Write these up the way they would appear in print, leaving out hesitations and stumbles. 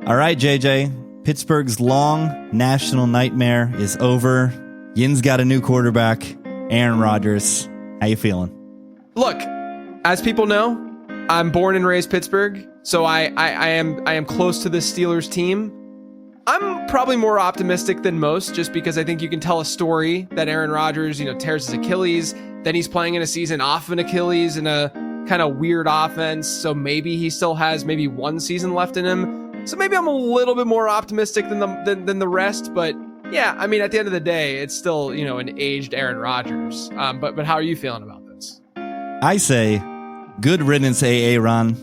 All right, JJ. Pittsburgh's long national nightmare is over. Yin's got a new quarterback, Aaron Rodgers. How you feeling? Look, as people know, I'm born and raised Pittsburgh, so I am close to the Steelers team. I'm probably more optimistic than most, just because I think you can tell a story that Aaron Rodgers, tears his Achilles, then he's playing in a season off of an Achilles in a kind of weird offense, so maybe he still has maybe one season left in him. So maybe I'm a little bit more optimistic than the rest, but yeah, I mean, at the end of the day, it's still, an aged Aaron Rodgers. But how are you feeling about this? I say, good riddance, Aaron.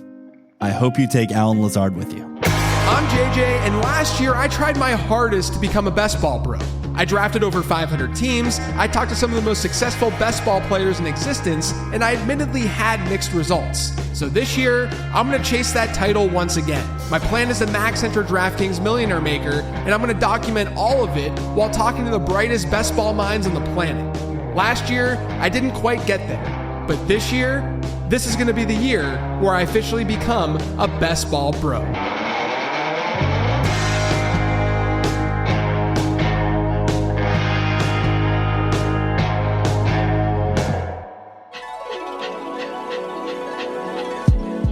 I hope you take Alan Lazard with you. I'm JJ, and last year I tried my hardest to become a best ball bro. I drafted over 500 teams, I talked to some of the most successful best ball players in existence, and I admittedly had mixed results. So this year, I'm going to chase that title once again. My plan is to max enter DraftKings Millionaire Maker, and I'm going to document all of it while talking to the brightest best ball minds on the planet. Last year, I didn't quite get there, but this year, this is going to be the year where I officially become a best ball bro.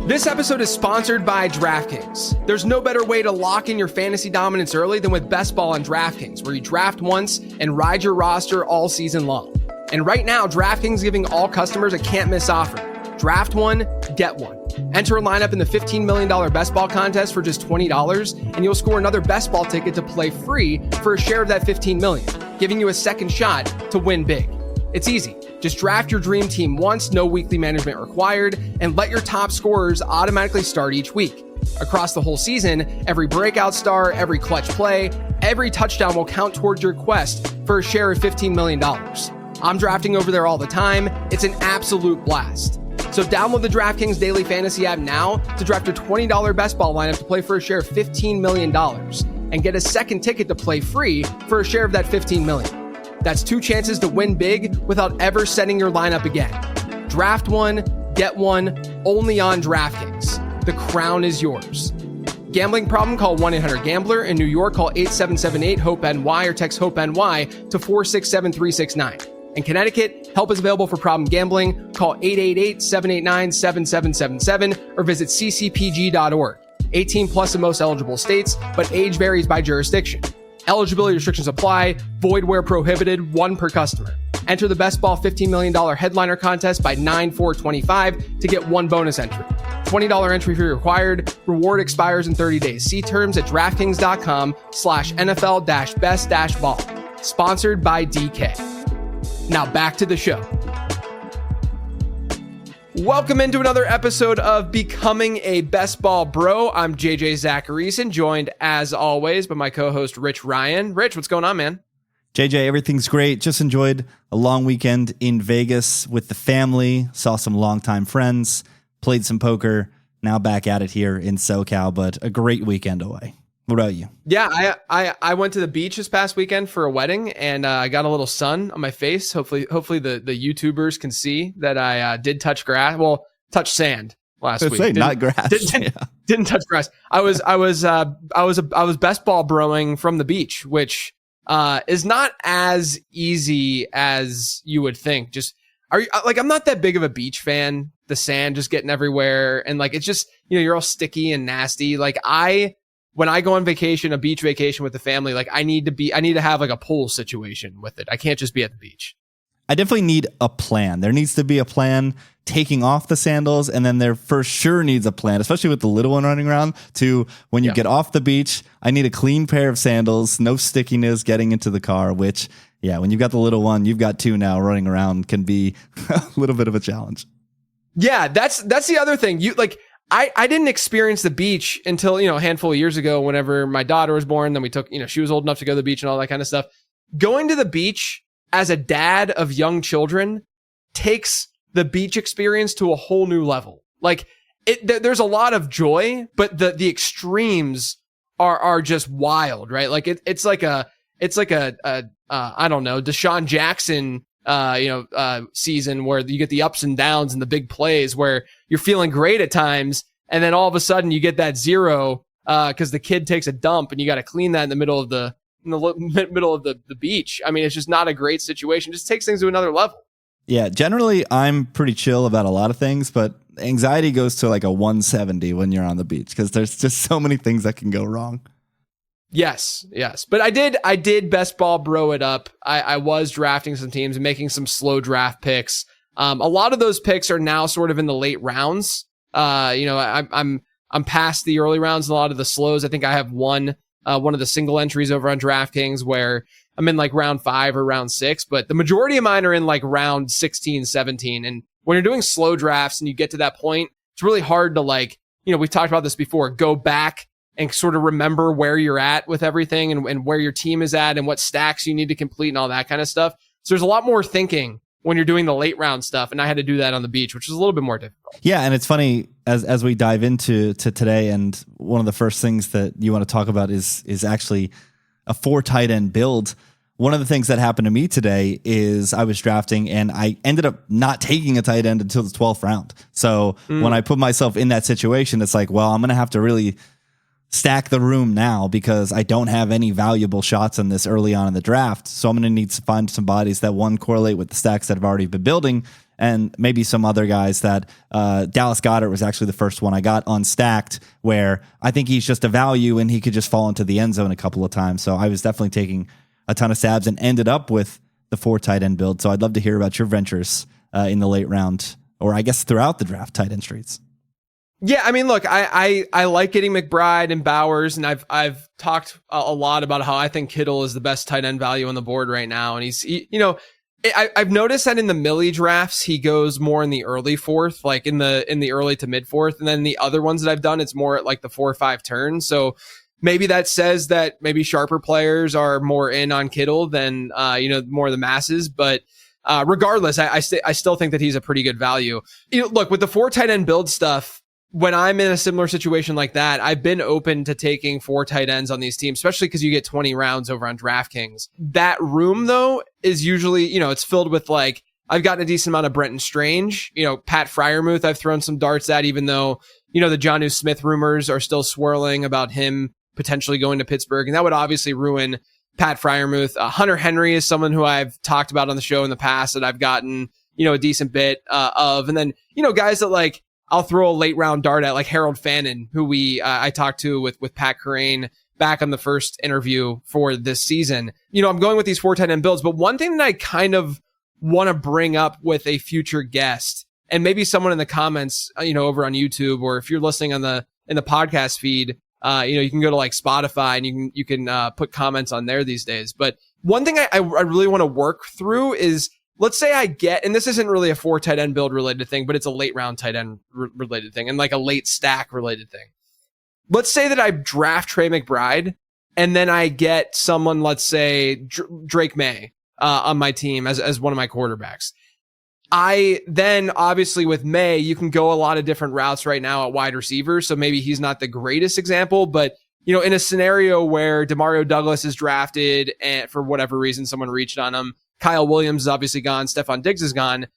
This episode is sponsored by DraftKings. There's no better way to lock in your fantasy dominance early than with Best Ball on DraftKings, where you draft once and ride your roster all season long. And right now, DraftKings is giving all customers a can't-miss offer. Draft one, get one. Enter a lineup in the $15 million Best Ball contest for just $20, and you'll score another Best Ball ticket to play free for a share of that $15 million, giving you a second shot to win big. It's easy. Just draft your dream team once, no weekly management required, and let your top scorers automatically start each week. Across the whole season, every breakout star, every clutch play, every touchdown will count towards your quest for a share of $15 million. I'm drafting over there all the time. It's an absolute blast. So download the DraftKings Daily Fantasy app now to draft a $20 best ball lineup to play for a share of $15 million and get a second ticket to play free for a share of that $15 million. That's two chances to win big without ever setting your lineup again. Draft one, get one, only on DraftKings. The crown is yours. Gambling problem? Call 1-800-GAMBLER. In New York, call 877-8-HOPE-NY or text HOPE-NY to 467-369. In Connecticut, help is available for problem gambling. Call 888-789-7777 or visit ccpg.org. 18 plus in most eligible states, but age varies by jurisdiction. Eligibility restrictions apply. Void where prohibited. One per customer. Enter the Best Ball $15 million headliner contest by 9/4/25 to get one bonus entry. $20 entry fee required. Reward expires in 30 days. See terms at DraftKings.com/NFL-best-ball. Sponsored by DK. Now back to the show. Welcome into another episode of Becoming a Best Ball Bro. I'm JJ Zacharyson, joined as always by my co-host Rich Ryan. Rich, what's going on, man? JJ, everything's great. Just enjoyed a long weekend in Vegas with the family. Saw some longtime friends. Played some poker. Now back at it here in SoCal, but a great weekend away. What about you? Yeah, I went to the beach this past weekend for a wedding, and I got a little sun on my face. Hopefully the YouTubers can see that I did touch grass. Well, touch sand last week. Say, not grass. Didn't touch grass. I was best ball broing from the beach, which is not as easy as you would think. Just I'm not that big of a beach fan. The sand just getting everywhere, and it's just you're all sticky and nasty. When I go on vacation, a beach vacation with the family, I need to have a pool situation with it. I can't just be at the beach. I definitely need a plan. There needs to be a plan taking off the sandals, and then there for sure needs a plan, especially with the little one running around, to when you get off the beach, I need a clean pair of sandals, no stickiness getting into the car, which, when you've got the little one, you've got two now running around, can be a little bit of a challenge. Yeah, that's the other thing. I didn't experience the beach until, a handful of years ago, whenever my daughter was born. Then we took, she was old enough to go to the beach and all that kind of stuff. Going to the beach as a dad of young children takes the beach experience to a whole new level. There's a lot of joy, but the extremes are just wild, right? It's like a I don't know, Deshaun Jackson season where you get the ups and downs and the big plays where you're feeling great at times, and then all of a sudden you get that zero because the kid takes a dump and you got to clean that in the middle of the beach. I mean, it's just not a great situation. It just takes things to another level. Yeah, generally I'm pretty chill about a lot of things, but anxiety goes to like a 170 when you're on the beach because there's just so many things that can go wrong. Yes. But I did best ball bro it up. I was drafting some teams and making some slow draft picks. A lot of those picks are now sort of in the late rounds. I'm past the early rounds and a lot of the slows. I think I have one of the single entries over on DraftKings where I'm in like round 5 or round 6, but the majority of mine are in like round 16, 17. And when you're doing slow drafts and you get to that point, it's really hard to like, we've talked about this before, go back and sort of remember where you're at with everything and where your team is at and what stacks you need to complete and all that kind of stuff. So there's a lot more thinking when you're doing the late round stuff. And I had to do that on the beach, which is a little bit more difficult. Yeah. And it's funny as we dive into today. And one of the first things that you want to talk about is actually a 4 tight end build. One of the things that happened to me today is I was drafting and I ended up not taking a tight end until the 12th round. So when I put myself in that situation, it's like, well, I'm going to have to really stack the room now because I don't have any valuable shots in this early on in the draft. So I'm going to need to find some bodies that correlate with the stacks that I've already been building, and maybe some other guys that Dallas Goedert was actually the first one I got unstacked, where I think he's just a value and he could just fall into the end zone a couple of times. So I was definitely taking a ton of stabs and ended up with the 4 tight end build. So I'd love to hear about your ventures in the late round, or I guess throughout the draft tight end streets. Yeah, I mean, look, I like getting McBride and Bowers, and I've talked a lot about how I think Kittle is the best tight end value on the board right now, and I've noticed that in the Millie drafts he goes more in the early 4th, like in the early to mid 4th, and then the other ones that I've done it's more at like the 4 or 5 turn. So maybe that says that maybe sharper players are more in on Kittle than more of the masses, but. Regardless, I still think that he's a pretty good value. Look, with the 4 tight end build stuff, when I'm in a similar situation like that, I've been open to taking 4 tight ends on these teams, especially because you get 20 rounds over on DraftKings. That room, though, is usually, it's filled with like, I've gotten a decent amount of Brenton Strange, Pat Freiermuth, I've thrown some darts at, even though, the Jonnu Smith rumors are still swirling about him potentially going to Pittsburgh. And that would obviously ruin Pat Freiermuth. Hunter Henry is someone who I've talked about on the show in the past that I've gotten, a decent bit of. And then, guys that like, I'll throw a late round dart at, like Harold Fannin, who I talked to with Pat Kerrane back on the first interview for this season. I'm going with these 4 tight end builds, but one thing that I kind of want to bring up with a future guest, and maybe someone in the comments, over on YouTube, or if you're listening in the podcast feed, you can go to like Spotify and you can put comments on there these days. But one thing I really want to work through is, let's say I get, and this isn't really a 4 tight end build related thing, but it's a late round tight end related thing and like a late stack related thing. Let's say that I draft Trey McBride and then I get someone, let's say Drake May, on my team as one of my quarterbacks. I then obviously with May, you can go a lot of different routes right now at wide receiver. So maybe he's not the greatest example, but in a scenario where Demario Douglas is drafted and for whatever reason, someone reached on him, Kyle Williams is obviously gone. Stephon Diggs is gone.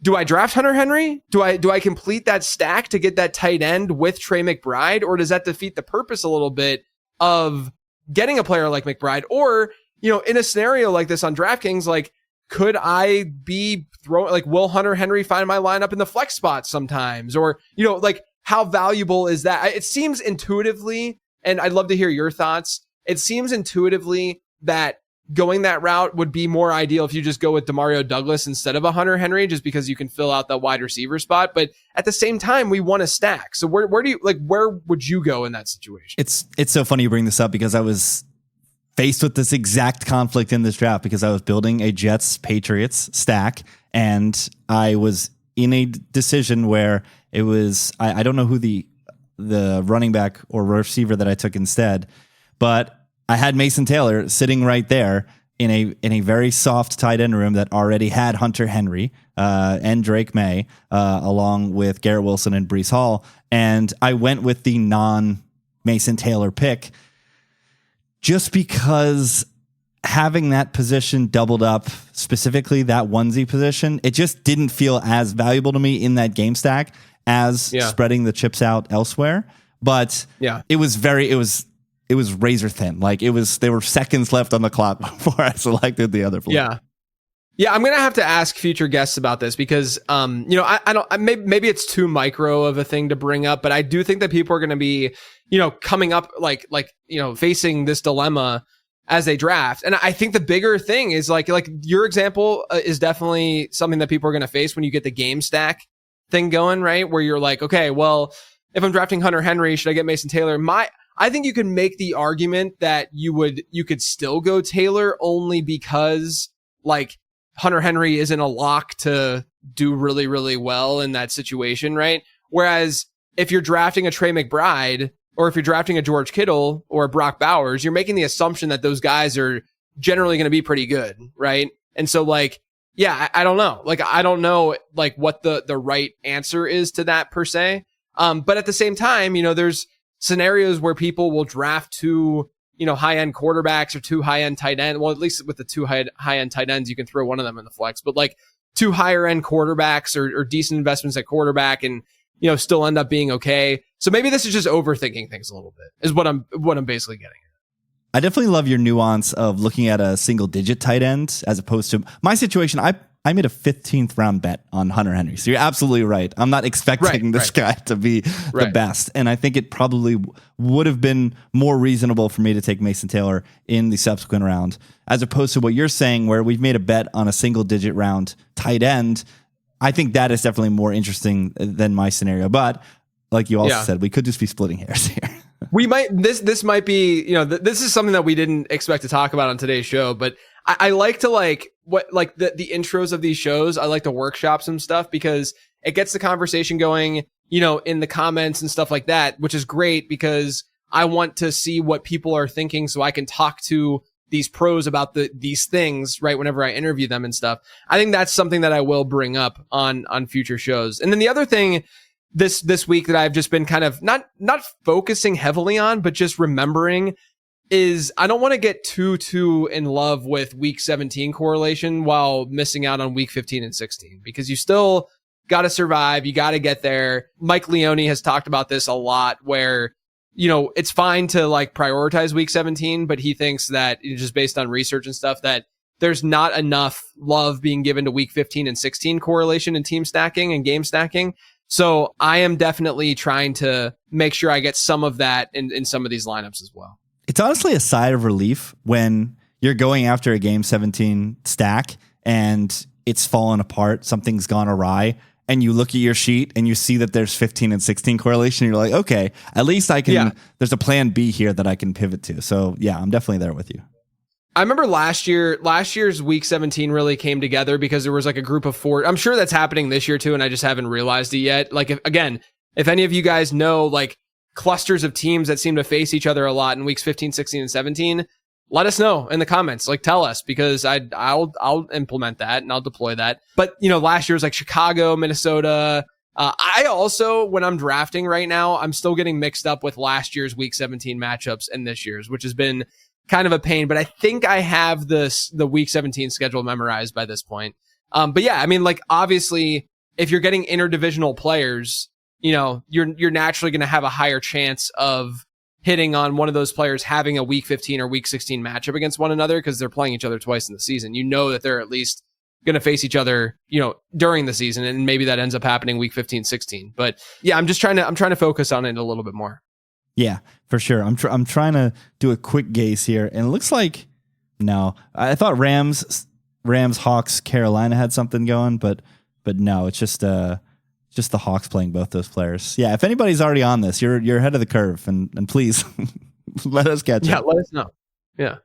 Do I draft Hunter Henry? Do I complete that stack to get that tight end with Trey McBride? Or does that defeat the purpose a little bit of getting a player like McBride? Or, in a scenario like this on DraftKings, like, could I be throwing, like, will Hunter Henry find my lineup in the flex spot sometimes? Or, like, how valuable is that? It seems intuitively, and I'd love to hear your thoughts. It seems intuitively that going that route would be more ideal if you just go with Demario Douglas instead of a Hunter Henry, just because you can fill out that wide receiver spot. But at the same time, we want to stack. So where would you go in that situation? It's so funny you bring this up because I was faced with this exact conflict in this draft because I was building a Jets Patriots stack and I was in a decision where it was, I don't know who the running back or receiver that I took instead, but I had Mason Taylor sitting right there in a very soft tight end room that already had Hunter Henry and Drake May along with Garrett Wilson and Breece Hall. And I went with the non-Mason Taylor pick just because having that position doubled up, specifically that onesie position, it just didn't feel as valuable to me in that game stack as spreading the chips out elsewhere. but it was razor thin. Like there were seconds left on the clock before I selected the other player. Yeah, I'm gonna have to ask future guests about this because, I don't. Maybe it's too micro of a thing to bring up, but I do think that people are gonna be, coming up like facing this dilemma as they draft. And I think the bigger thing is like your example is definitely something that people are gonna face when you get the game stack thing going, right? Where you're like, okay, well, if I'm drafting Hunter Henry, should I get Mason Taylor? I think you can make the argument that you could still go Taylor only because like Hunter Henry isn't a lock to do really, really well in that situation, right? Whereas if you're drafting a Trey McBride or if you're drafting a George Kittle or a Brock Bowers, you're making the assumption that those guys are generally going to be pretty good, right? And so like, yeah, I don't know. Like, I don't know like what the right answer is to that per se. But at the same time, there's scenarios where people will draft two high-end quarterbacks or two high-end tight ends. Well, at least with the two high-end tight ends, you can throw one of them in the flex. But like two higher-end quarterbacks or decent investments at quarterback and, still end up being okay. So maybe this is just overthinking things a little bit is what I'm basically getting at. I definitely love your nuance of looking at a single-digit tight end as opposed to my situation. I made a 15th round bet on Hunter Henry. So you're absolutely right. I'm not expecting this guy to be the best. And I think it probably would have been more reasonable for me to take Mason Taylor in the subsequent round, as opposed to what you're saying, where we've made a bet on a single digit round tight end. I think that is definitely more interesting than my scenario. But like you also said, we could just be splitting hairs here. We might, this might be, this is something that we didn't expect to talk about on today's show, but I like to the intros of these shows. I like to workshop some stuff because it gets the conversation going, in the comments and stuff like that, which is great because I want to see what people are thinking so I can talk to these pros about these things, right? Whenever I interview them and stuff. I think that's something that I will bring up on future shows. And then the other thing this week that I've just been kind of not focusing heavily on, but just remembering is I don't want to get too in love with week 17 correlation while missing out on week 15 and 16, because you still got to survive. You got to get there. Mike Leone has talked about this a lot where, it's fine to like prioritize week 17, but he thinks that just based on research and stuff that there's not enough love being given to week 15 and 16 correlation in team stacking and game stacking. So I am definitely trying to make sure I get some of that in some of these lineups as well. It's honestly a sigh of relief when you're going after a game 17 stack and it's fallen apart, something's gone awry, and you look at your sheet and you see that there's 15 and 16 correlation. You're like, okay, at least I can, there's a plan B here that I can pivot to. So yeah, I'm definitely there with you. I remember last year's week 17 really came together because there was like a group of four. I'm sure that's happening this year too, and I just haven't realized it yet. Like, if any of you guys know like clusters of teams that seem to face each other a lot in weeks 15, 16, and 17, let us know in the comments. Like, tell us, because I'll implement that and I'll deploy that. But last year was like Chicago, Minnesota. I also, when I'm drafting right now, I'm still getting mixed up with last year's week 17 matchups and this year's, which has been kind of a pain, but I think I have the week 17 schedule memorized by this point. But yeah, I mean, like, obviously if you're getting interdivisional players, you're naturally going to have a higher chance of hitting on one of those players having a week 15 or week 16 matchup against one another because they're playing each other twice in the season. That they're at least going to face each other, during the season, and maybe that ends up happening week 15, 16. But yeah, I'm trying to focus on it a little bit more. Yeah, for sure. I'm trying to do a quick gaze here, and it looks like no. I thought Rams, Hawks, Carolina had something going, but no, it's just the Hawks playing both those players. Yeah, if anybody's already on this, you're ahead of the curve, and please let us catch up. Yeah, let us know. Yeah.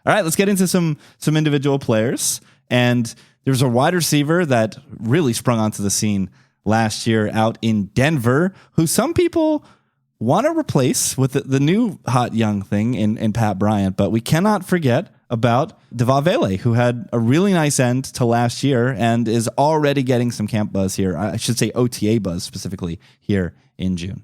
All right, let's get into some individual players, and there's a wide receiver that really sprung onto the scene last year out in Denver, who some people want to replace with the new hot young thing in Pat Bryant, but we cannot forget about Devavele, who had a really nice end to last year and is already getting some camp buzz here. I should say OTA buzz specifically here in June.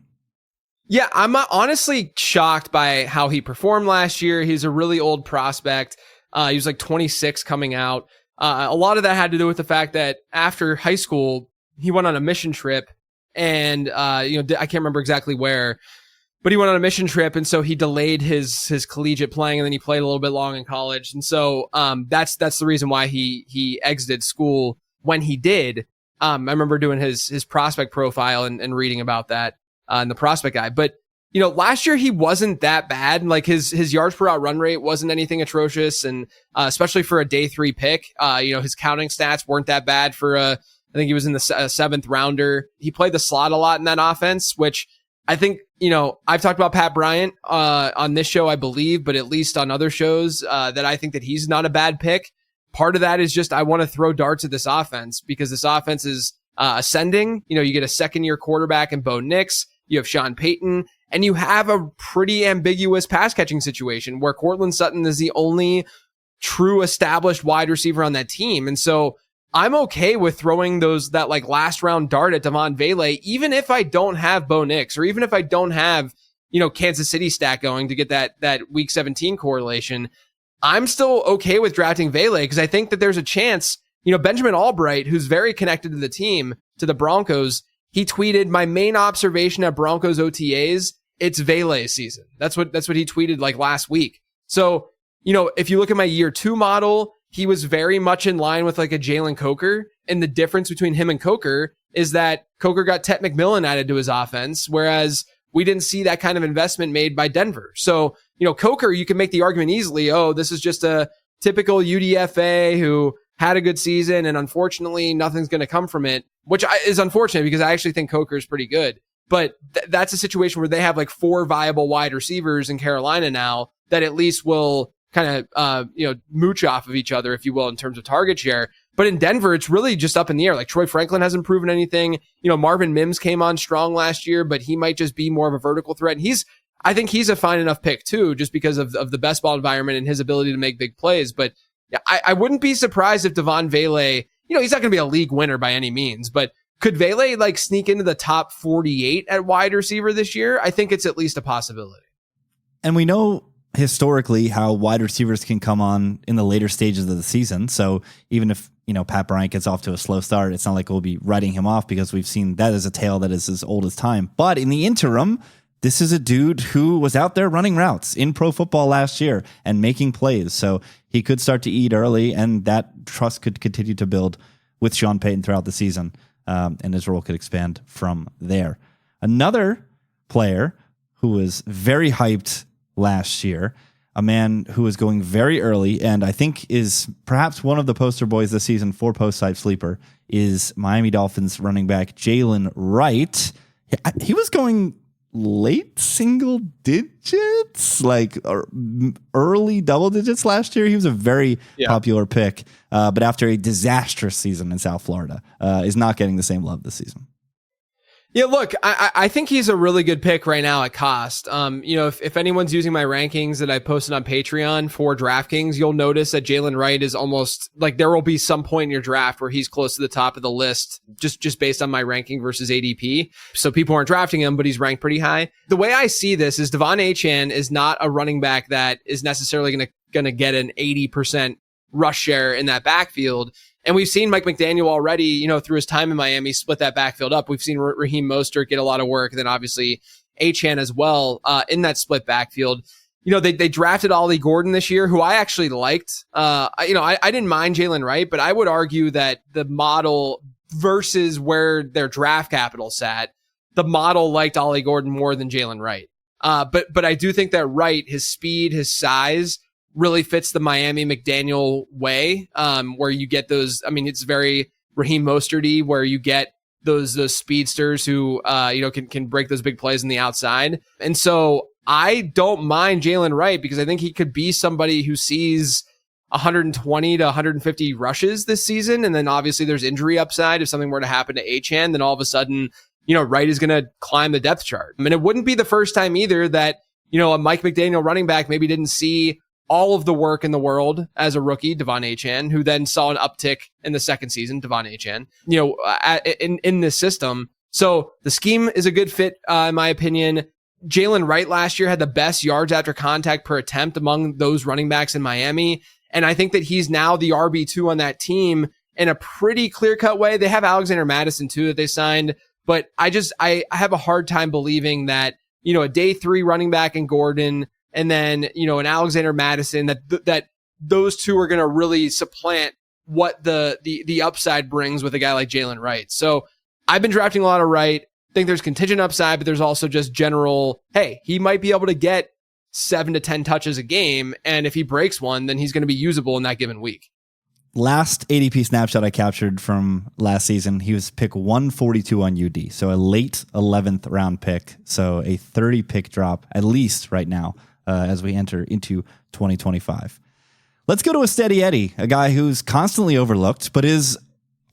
Yeah, I'm honestly shocked by how he performed last year. He's a really old prospect. He was like 26 coming out. A lot of that had to do with the fact that after high school, he went on a mission trip and I can't remember exactly where, but he went on a mission trip, and so he delayed his collegiate playing, and then he played a little bit long in college, and so that's the reason why he exited school when he did. I remember doing his prospect profile and reading about that in the prospect guide, but last year he wasn't that bad. Like his yards per out run rate wasn't anything atrocious, and especially for a day 3 pick, his counting stats weren't that bad for I think he was in the 7th rounder. He played the slot a lot in that offense, which I think, I've talked about Pat Bryant on this show, I believe, but at least on other shows that I think that he's not a bad pick. Part of that is just I want to throw darts at this offense because this offense is ascending. You get a second-year quarterback in Bo Nix. You have Sean Payton. And you have a pretty ambiguous pass catching situation where Cortland Sutton is the only true established wide receiver on that team. And so I'm okay with throwing that last round dart at Devon Vele, even if I don't have Bo Nix or even if I don't have, Kansas City stack going to get that week 17 correlation. I'm still okay with drafting Vele because I think that there's a chance, Benjamin Albright, who's very connected to the team, to the Broncos, he tweeted, "My main observation at Broncos OTAs, it's Vele's season." That's what he tweeted last week. So, if you look at my year 2 model, he was very much in line with a Jalen Coker. And the difference between him and Coker is that Coker got Ted McMillan added to his offense, whereas we didn't see that kind of investment made by Denver. So, Coker, you can make the argument easily, oh, this is just a typical UDFA who had a good season and unfortunately nothing's going to come from it, which is unfortunate because I actually think Coker is pretty good. But that's a situation where they have 4 viable wide receivers in Carolina now that at least will kind of, mooch off of each other, if you will, in terms of target share. But in Denver, it's really just up in the air. Troy Franklin hasn't proven anything. Marvin Mims came on strong last year, but he might just be more of a vertical threat. And I think he's a fine enough pick too, just because of the best ball environment and his ability to make big plays. But I wouldn't be surprised if Devon Vele, he's not going to be a league winner by any means, but could Vele sneak into the top 48 at wide receiver this year? I think it's at least a possibility. And we know historically how wide receivers can come on in the later stages of the season. So even if, Pat Bryant gets off to a slow start, it's not like we'll be writing him off because we've seen that as a tale that is as old as time. But in the interim, this is a dude who was out there running routes in pro football last year and making plays. So he could start to eat early, and that trust could continue to build with Sean Payton throughout the season. And his role could expand from there. Another player who was very hyped last year, a man who was going very early, and I think is perhaps one of the poster boys this season for post-side sleeper, is Miami Dolphins running back Jalen Wright. He was going late single digits, early double digits last year. He was a very popular pick, but after a disastrous season in South Florida, is not getting the same love this season. Yeah, look, I think he's a really good pick right now at cost. If anyone's using my rankings that I posted on Patreon for DraftKings, you'll notice that Jalen Wright is almost there will be some point in your draft where he's close to the top of the list, just based on my ranking versus ADP. So people aren't drafting him, but he's ranked pretty high. The way I see this is Devon Achane is not a running back that is necessarily going to get an 80% rush share in that backfield. And we've seen Mike McDaniel already, through his time in Miami, split that backfield up. We've seen Raheem Mostert get a lot of work, and then obviously Achane as well in that split backfield. They drafted Ollie Gordon this year, who I actually liked. I didn't mind Jalen Wright, but I would argue that the model versus where their draft capital sat, the model liked Ollie Gordon more than Jalen Wright. But I do think that Wright, his speed, his size, really fits the Miami McDaniel way, where you get those. I mean, it's very Raheem Mostert-y, where you get those speedsters who can break those big plays on the outside. And so I don't mind Jalen Wright because I think he could be somebody who sees 120 to 150 rushes this season, and then obviously there's injury upside. If something were to happen to Achane, then all of a sudden, Wright is going to climb the depth chart. I mean, it wouldn't be the first time either that a Mike McDaniel running back maybe didn't see all of the work in the world as a rookie, Devon Achane, who then saw an uptick in the second season, Devon Achane, in this system. So the scheme is a good fit, in my opinion. Jalen Wright last year had the best yards after contact per attempt among those running backs in Miami. And I think that he's now the RB2 on that team in a pretty clear-cut way. They have Alexander Madison too that they signed, but I have a hard time believing that, a day 3 running back in Gordon and then, an Alexander Madison, that those two are going to really supplant what the upside brings with a guy like Jalen Wright. So I've been drafting a lot of Wright. I think there's contingent upside, but there's also just general, hey, he might be able to get 7 to 10 touches a game. And if he breaks one, then he's going to be usable in that given week. Last ADP snapshot I captured from last season, he was pick 142 on UD. So a late 11th round pick. So a 30 pick drop, at least right now, as we enter into 2025. Let's go to a steady Eddie, a guy who's constantly overlooked, but is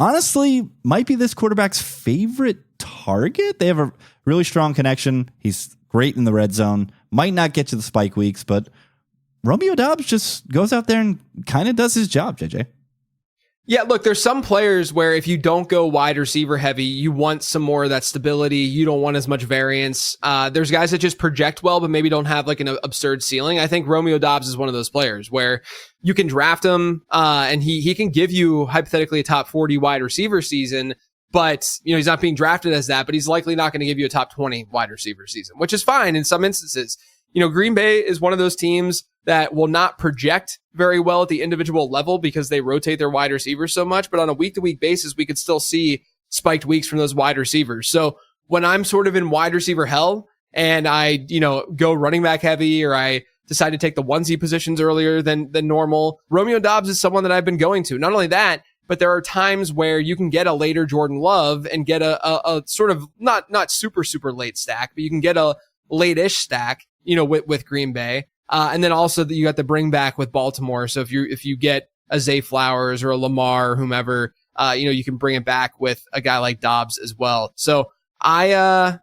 honestly might be this quarterback's favorite target. They have a really strong connection. He's great in the red zone. Might not get to the spike weeks, but Romeo Doubs just goes out there and kind of does his job, JJ. Yeah, look, there's some players where if you don't go wide receiver heavy, you want some more of that stability. You don't want as much variance. There's guys that just project well, but maybe don't have like an absurd ceiling. I think Romeo Doubs is one of those players where you can draft him, and he can give you hypothetically a top 40 wide receiver season, but he's not being drafted as that, but he's likely not going to give you a top 20 wide receiver season, which is fine in some instances. Green Bay is one of those teams that will not project very well at the individual level because they rotate their wide receivers so much. But on a week-to-week basis, we could still see spiked weeks from those wide receivers. So when I'm sort of in wide receiver hell and I, go running back heavy, or I decide to take the onesie positions earlier than normal, Romeo Doubs is someone that I've been going to. Not only that, but there are times where you can get a later Jordan Love and get a sort of not super, super late stack, but you can get a late-ish stack, with Green Bay. And then also you got the bring back with Baltimore. So if you get a Zay Flowers or a Lamar or whomever, you can bring it back with a guy like Doubs as well. So I'm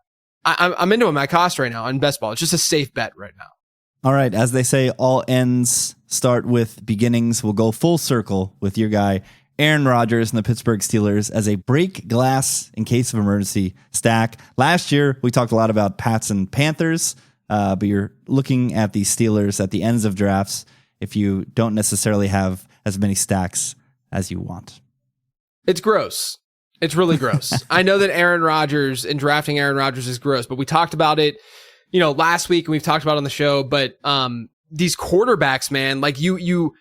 into him at cost right now on best ball. It's just a safe bet right now. All right. As they say, all ends start with beginnings. We'll go full circle with your guy, Aaron Rodgers and the Pittsburgh Steelers as a break glass in case of emergency stack. Last year, we talked a lot about Pats and Panthers. But you're looking at the Steelers at the ends of drafts if you don't necessarily have as many stacks as you want. It's gross. It's really gross. I know that Aaron Rodgers and drafting Aaron Rodgers is gross, but we talked about it, last week, and we've talked about it on the show. But these quarterbacks, man, like you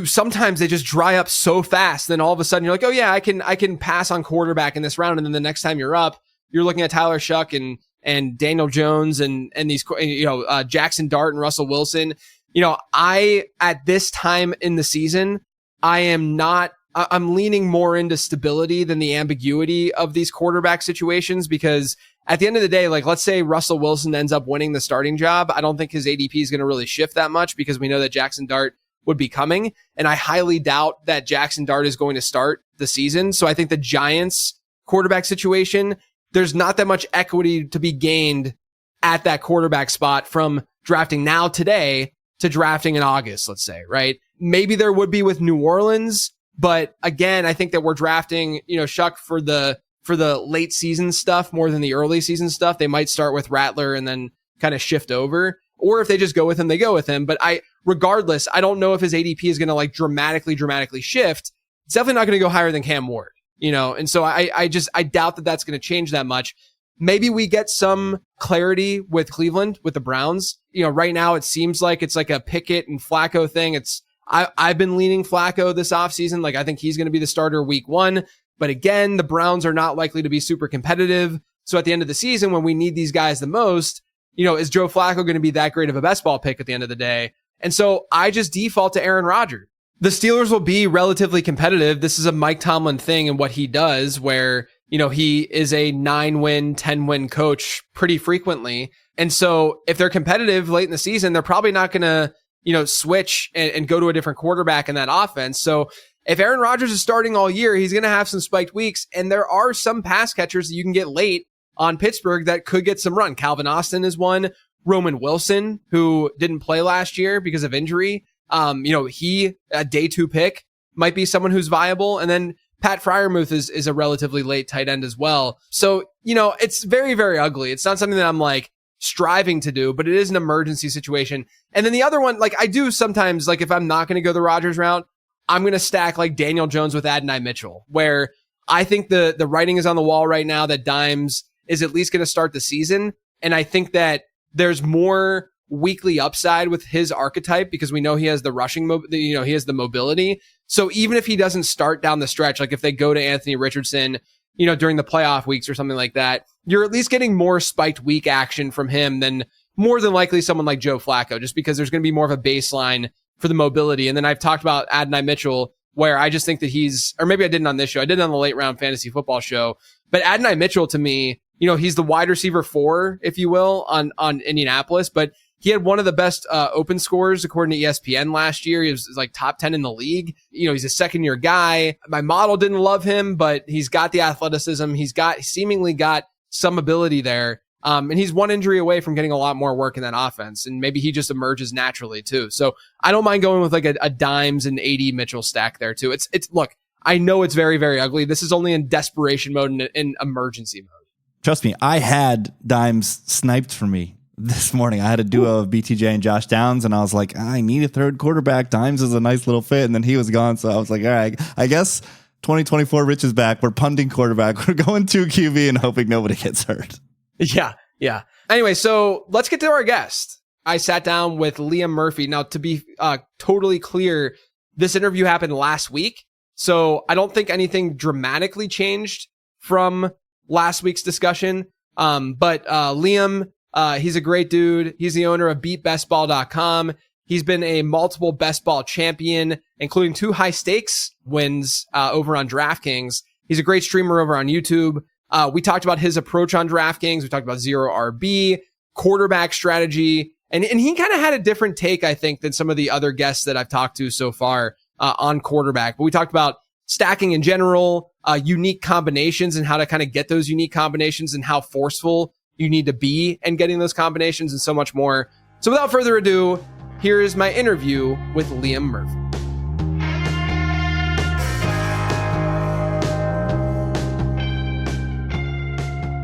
sometimes they just dry up so fast. Then all of a sudden you're like, oh yeah, I can pass on quarterback in this round, and then the next time you're up, you're looking at Tyler Shuck and Daniel Jones and these, Jackson Dart and Russell Wilson. At this time in the season, I'm leaning more into stability than the ambiguity of these quarterback situations, because at the end of the day, like, let's say Russell Wilson ends up winning the starting job. I don't think his ADP is going to really shift that much because we know that Jackson Dart would be coming. And I highly doubt that Jackson Dart is going to start the season. So I think the Giants quarterback situation, there's not that much equity to be gained at that quarterback spot from drafting now today to drafting in August, let's say, right? Maybe there would be with New Orleans, but again, I think that we're drafting, Shuck for the late season stuff more than the early season stuff. They might start with Rattler and then kind of shift over, or if they just go with him, they go with him. But regardless, I don't know if his ADP is going to like dramatically shift. It's definitely not going to go higher than Cam Ward. And so I doubt that that's going to change that much. Maybe we get some clarity with Cleveland, with the Browns. Right now it seems like it's like a Pickett and Flacco thing. I've been leaning Flacco this offseason. Like, I think he's going to be the starter week 1. But again, the Browns are not likely to be super competitive. So at the end of the season, when we need these guys the most, is Joe Flacco going to be that great of a best ball pick at the end of the day? And so I just default to Aaron Rodgers. The Steelers will be relatively competitive. This is a Mike Tomlin thing and what he does, where, he is a 9-win, 10-win coach pretty frequently. And so if they're competitive late in the season, they're probably not going to, switch and go to a different quarterback in that offense. So if Aaron Rodgers is starting all year, he's going to have some spiked weeks. And there are some pass catchers that you can get late on Pittsburgh that could get some run. Calvin Austin is one. Roman Wilson, who didn't play last year because of injury. He, a day 2 pick, might be someone who's viable. And then Pat Freiermuth is a relatively late tight end as well. So, it's very, very ugly. It's not something that I'm like striving to do, but it is an emergency situation. And then the other one, like I do sometimes, like if I'm not going to go the Rodgers route, I'm going to stack like Daniel Jones with Adonai Mitchell, where I think the writing is on the wall right now that Dimes is at least going to start the season. And I think that there's more weekly upside with his archetype because we know he has the rushing, he has the mobility. So even if he doesn't start down the stretch, like if they go to Anthony Richardson, during the playoff weeks or something like that, you're at least getting more spiked week action from him than more than likely someone like Joe Flacco, just because there's going to be more of a baseline for the mobility. And then I've talked about Adonai Mitchell, where I just think that or maybe I didn't on this show. I did it on the late round fantasy football show, but Adonai Mitchell to me, he's the wide receiver 4, if you will, on Indianapolis, but he had one of the best open scores according to ESPN last year. He was like top 10 in the league. He's a second-year guy. My model didn't love him, but he's got the athleticism. He's seemingly got some ability there. And he's one injury away from getting a lot more work in that offense. And maybe he just emerges naturally too. So I don't mind going with like a Dimes and AD Mitchell stack there too. Look, I know it's very, very ugly. This is only in desperation mode and in emergency mode. Trust me, I had Dimes sniped for me this morning. I had a duo of BTJ and Josh Downs, and I was like, I need a third quarterback. Dimes is a nice little fit, and then he was gone. So I was like, all right, I guess 2024 Rich is back. We're punting quarterback. We're going 2 QB and hoping nobody gets hurt. Yeah. Anyway, so let's get to our guest. I sat down with Liam Murphy. Now, to be totally clear, this interview happened last week, so I don't think anything dramatically changed from last week's discussion. But Liam, he's a great dude. He's the owner of beatbestball.com. He's been a multiple best ball champion, including 2 high stakes wins over on DraftKings. He's a great streamer over on YouTube. We talked about his approach on DraftKings. We talked about zero RB, quarterback strategy, and he kind of had a different take, I think, than some of the other guests that I've talked to so far on quarterback. But we talked about stacking in general, unique combinations and how to kind of get those unique combinations and how forceful you need to be in getting those combinations and so much more. So without further ado, here is my interview with Liam Murphy.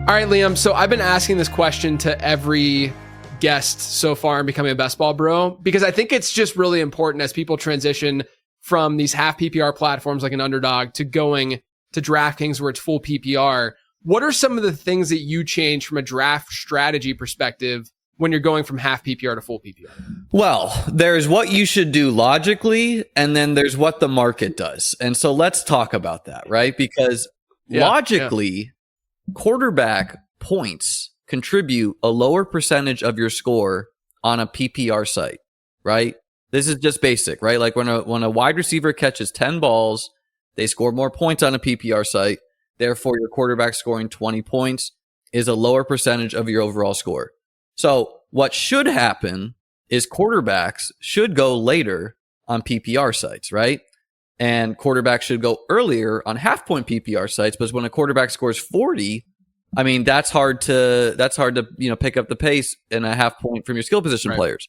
All right, Liam. So I've been asking this question to every guest so far in becoming a best ball bro, because I think it's just really important as people transition from these half PPR platforms like an Underdog to going to DraftKings where it's full PPR. What are some of the things that you change from a draft strategy perspective when you're going from half PPR to full PPR? Well, there's what you should do logically, and then there's what the market does. And so let's talk about that, right? Because logically, quarterback points contribute a lower percentage of your score on a PPR site, right? This is just basic, right? Like when a wide receiver catches 10 balls, they score more points on a PPR site. Therefore, your quarterback scoring 20 points is a lower percentage of your overall score. So what should happen is quarterbacks should go later on PPR sites, right? And quarterbacks should go earlier on half-point PPR sites. But when a quarterback scores 40, I mean, that's hard to pick up the pace in a half point from your skill position players.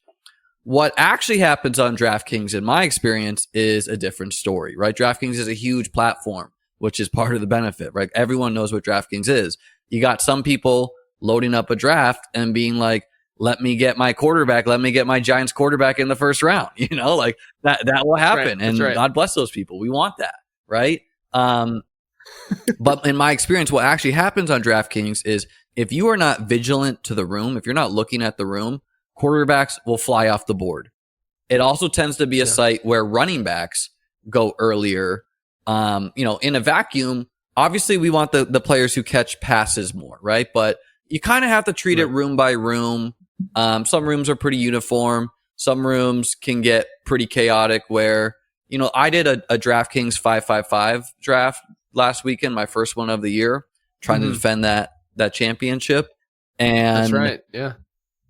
What actually happens on DraftKings, in my experience, is a different story, right? DraftKings is a huge platform, which is part of the benefit, right? Everyone knows what DraftKings is. You got some people loading up a draft and being like, let me get my quarterback, let me get my Giants quarterback in the first round. Like that will happen. And God bless those people. We want that, right? But in my experience, what actually happens on DraftKings is if you are not vigilant to the room, if you're not looking at the room, quarterbacks will fly off the board. It also tends to be a site where running backs go earlier. In a vacuum, obviously we want the players who catch passes more, right? But you kind of have to treat it room by room. Some rooms are pretty uniform. Some rooms can get pretty chaotic where, I did a DraftKings 5-5-5 draft last weekend, my first one of the year, trying to defend that championship. And that's right. Yeah.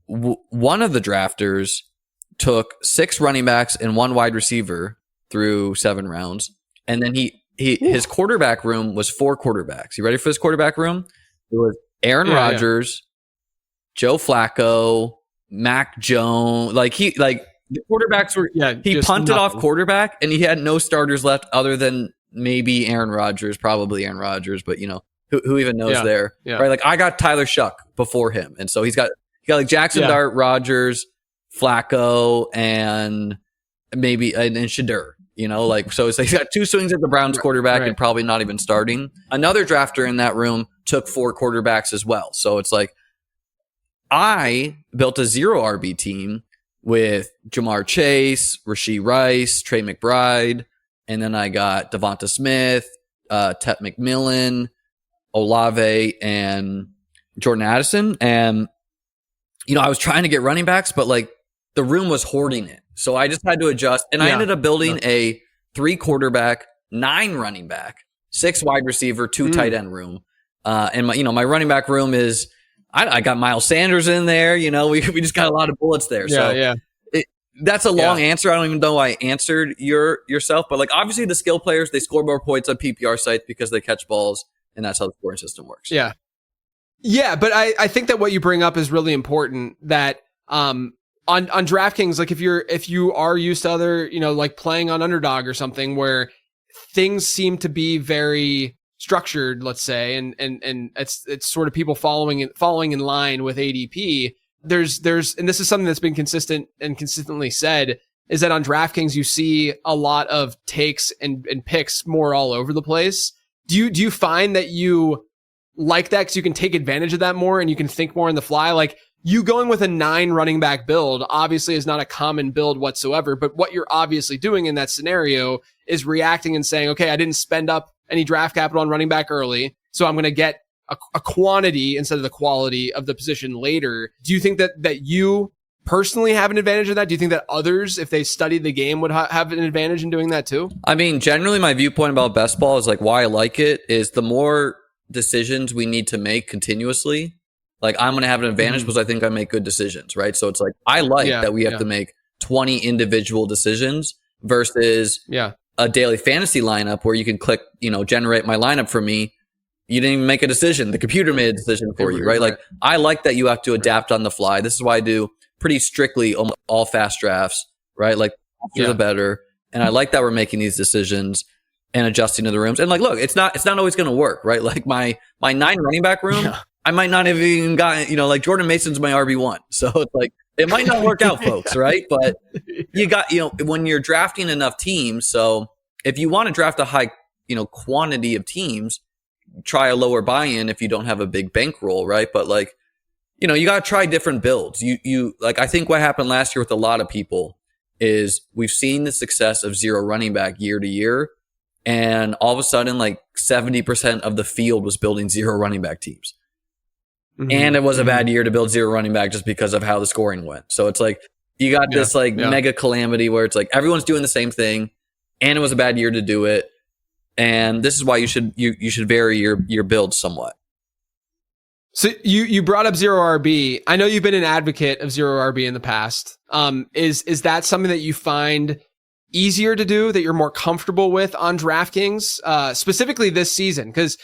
One of the drafters took 6 running backs and 1 wide receiver through 7 rounds. And then his quarterback room was 4 quarterbacks. You ready for this quarterback room? It was Aaron Rodgers, Joe Flacco, Mac Jones. The quarterbacks were, he punted off quarterback and he had no starters left other than maybe Aaron Rodgers, probably Aaron Rodgers, but who even knows there, right? Like I got Tyler Shuck before him. And so he got like Jackson Dart, Rodgers, Flacco, and maybe and Shadur. So he's got 2 swings at the Browns quarterback and probably not even starting. Another drafter in that room took 4 quarterbacks as well. So it's like, I built a 0 RB team with Jamar Chase, Rashee Rice, Trey McBride, and then I got Devonta Smith, Tet McMillan, Olave, and Jordan Addison. And, I was trying to get running backs, but like the room was hoarding it. So I just had to adjust. And I ended up building a 3 quarterback, 9 running back, 6 wide receiver, 2 tight end room. And my running back room is, I got Miles Sanders in there. We just got a lot of bullets there. That's a long answer. I don't even know I answered yourself, but like obviously the skill players, they score more points on PPR sites because they catch balls, and that's how the scoring system works. Yeah. Yeah, but I think that what you bring up is really important, that on DraftKings, like if you are used to other, like playing on underdog or something where things seem to be very structured, let's say, and it's sort of people falling in line with ADP. There's and this is something that's been consistent and consistently said, is that on DraftKings you see a lot of takes and picks more all over the place. Do you find that you like that because you can take advantage of that more and you can think more on the fly? Like, you going with a 9 running back build obviously is not a common build whatsoever, but what you're obviously doing in that scenario is reacting and saying, okay, I didn't spend up any draft capital on running back early, so I'm going to get a quantity instead of the quality of the position later. Do you think that you personally have an advantage of that? Do you think that others, if they studied the game, would have an advantage in doing that too? I mean, generally my viewpoint about best ball is like, why I like it is the more decisions we need to make continuously, like I'm going to have an advantage because I think I make good decisions, right? So it's like, I like that we have to make 20 individual decisions versus a daily fantasy lineup where you can click, generate my lineup for me. You didn't even make a decision. The computer made a decision for you, right? Like, I like that you have to adapt on the fly. This is why I do pretty strictly all fast drafts, right? Like, faster the better. And I like that we're making these decisions and adjusting to the rooms. And like, look, it's not always going to work, right? Like my 9 running back room, I might not have even gotten, like Jordan Mason's my RB1. So it's like, it might not work out, folks, right? But you got, when you're drafting enough teams, so if you want to draft a high, quantity of teams, try a lower buy-in if you don't have a big bankroll, right? But like, you got to try different builds. You like, I think what happened last year with a lot of people is we've seen the success of 0 running back year to year. And all of a sudden, like 70% of the field was building 0 running back teams. And it was a bad year to build 0 running back just because of how the scoring went. So it's like, you got this mega calamity where it's like everyone's doing the same thing, and it was a bad year to do it. And this is why you should vary your build somewhat. So you brought up 0 RB. I know you've been an advocate of 0 RB in the past. Is that something that you find easier to do, that you're more comfortable with on DraftKings, specifically this season? Because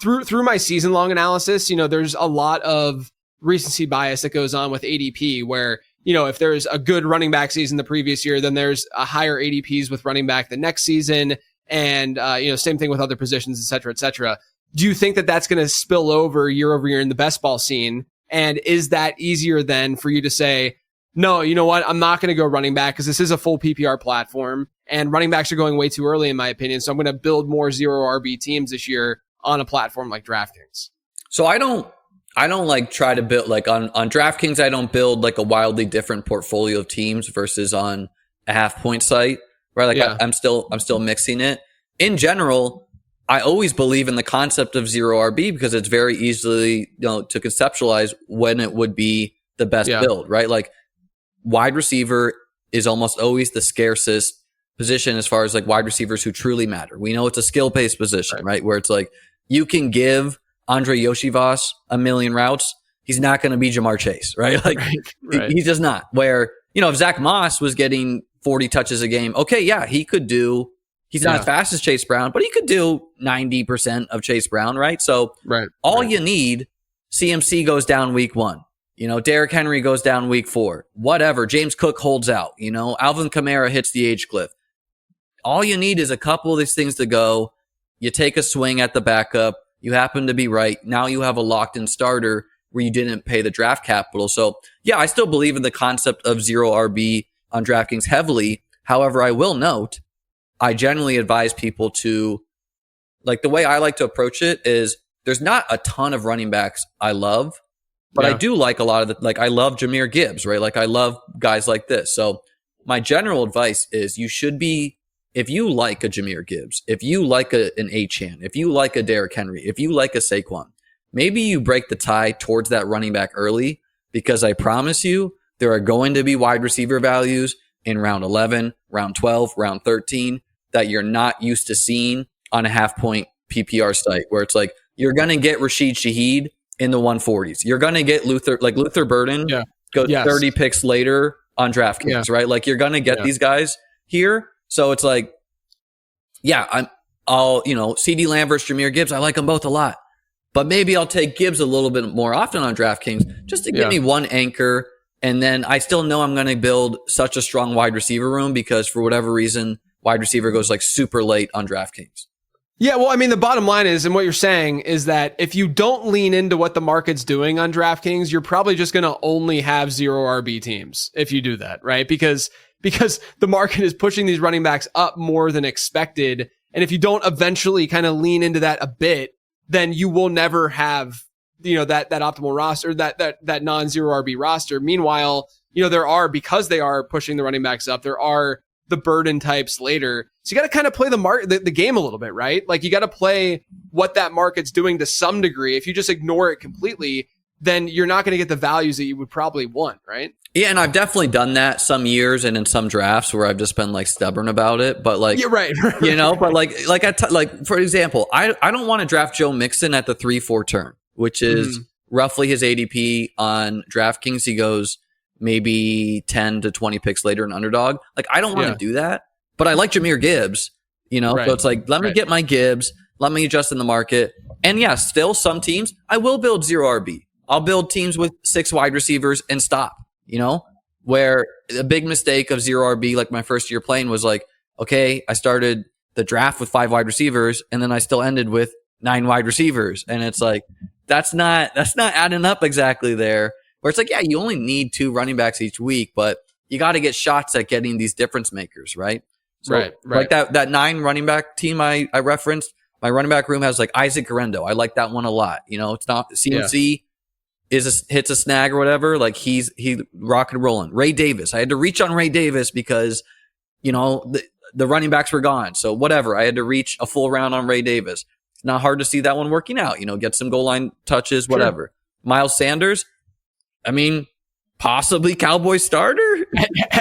through my season long analysis, there's a lot of recency bias that goes on with ADP, where if there's a good running back season the previous year, then there's a higher ADPs with running back the next season. And, same thing with other positions, et cetera, et cetera. Do you think that that's going to spill over year in the best ball scene? And is that easier then for you to say, no, you know what? I'm not going to go running back because this is a full PPR platform and running backs are going way too early in my opinion. So I'm going to build more 0 RB teams this year on a platform like DraftKings. So I don't like try to build like on DraftKings. I don't build like a wildly different portfolio of teams versus on a half point site. Right, like I'm still mixing it. In general, I always believe in the concept of 0 RB because it's very easily, to conceptualize when it would be the best build, right? Like wide receiver is almost always the scarcest position as far as like wide receivers who truly matter. We know it's a skill-based position, right? Where it's like you can give Andre Yoshivas a million routes, he's not going to be Jamar Chase, right? Like he's just not. Where if Zach Moss was getting 40 touches a game, okay, yeah, he could do, he's not as fast as Chase Brown, but he could do 90% of Chase Brown, right? So all you need, CMC goes down week 1. Derrick Henry goes down week 4. Whatever. James Cook holds out. Alvin Kamara hits the age cliff. All you need is a couple of these things to go. You take a swing at the backup. You happen to be right. Now you have a locked-in starter where you didn't pay the draft capital. So, yeah, I still believe in the concept of 0 RB on DraftKings heavily. However, I will note I generally advise people to, like, the way I like to approach it is there's not a ton of running backs I love, but I do like a lot of like, I love Jahmyr Gibbs, right? Like, I love guys like this. So my general advice is you should be, if you like a Jahmyr Gibbs, if you like an Achane, if you like a Derrick Henry, if you like a Saquon, maybe you break the tie towards that running back early, because I promise you there are going to be wide receiver values in round 11, round 12, round 13 that you're not used to seeing on a half point PPR site, where it's like, you're going to get Rashid Shaheed in the 140s. You're going to get Luther Burden goes 30 picks later on DraftKings, right? Like, you're going to get these guys here. So it's like, I'll CeeDee Lamb versus Jahmyr Gibbs. I like them both a lot, but maybe I'll take Gibbs a little bit more often on DraftKings just to give me one anchor. And then I still know I'm going to build such a strong wide receiver room, because for whatever reason, wide receiver goes like super late on DraftKings. Yeah, well, I mean, the bottom line is, and what you're saying is that if you don't lean into what the market's doing on DraftKings, you're probably just going to only have 0 RB teams if you do that, right? Because the market is pushing these running backs up more than expected. And if you don't eventually kind of lean into that a bit, then you will never have, that optimal roster, that non-0 RB roster. Meanwhile, because they are pushing the running backs up, there are the burden types later. So you got to kind of play the game a little bit, right? Like, you got to play what that market's doing to some degree. If you just ignore it completely, then you're not going to get the values that you would probably want, right? Yeah, and I've definitely done that some years and in some drafts where I've just been like stubborn about it. But like, yeah, right. But like for example, I don't want to draft Joe Mixon at the 3-4 turn, which is roughly his ADP on DraftKings. He goes maybe 10 to 20 picks later in underdog. Like, I don't want to do that, but I like Jahmyr Gibbs, so it's like, let me get my Gibbs, let me adjust in the market. And yeah, still some teams I will build 0 RB. I'll build teams with 6 wide receivers and stop, where a big mistake of 0 RB, like my first year playing, was like, okay, I started the draft with 5 wide receivers and then I still ended with 9 wide receivers. And it's like, that's not adding up exactly there. Where it's like, yeah, you only need 2 running backs each week, but you got to get shots at getting these difference makers, right? So, right. Like that 9 running back team I referenced, my running back room has like Isaac Garendo. I like that one a lot. It's not CMC hits a snag or whatever. Like, he rock and rolling. Ray Davis. I had to reach on Ray Davis because, the running backs were gone. So whatever. I had to reach a full round on Ray Davis. It's not hard to see that one working out. Get some goal line touches, whatever. Sure. Miles Sanders. I mean, possibly Cowboys starter.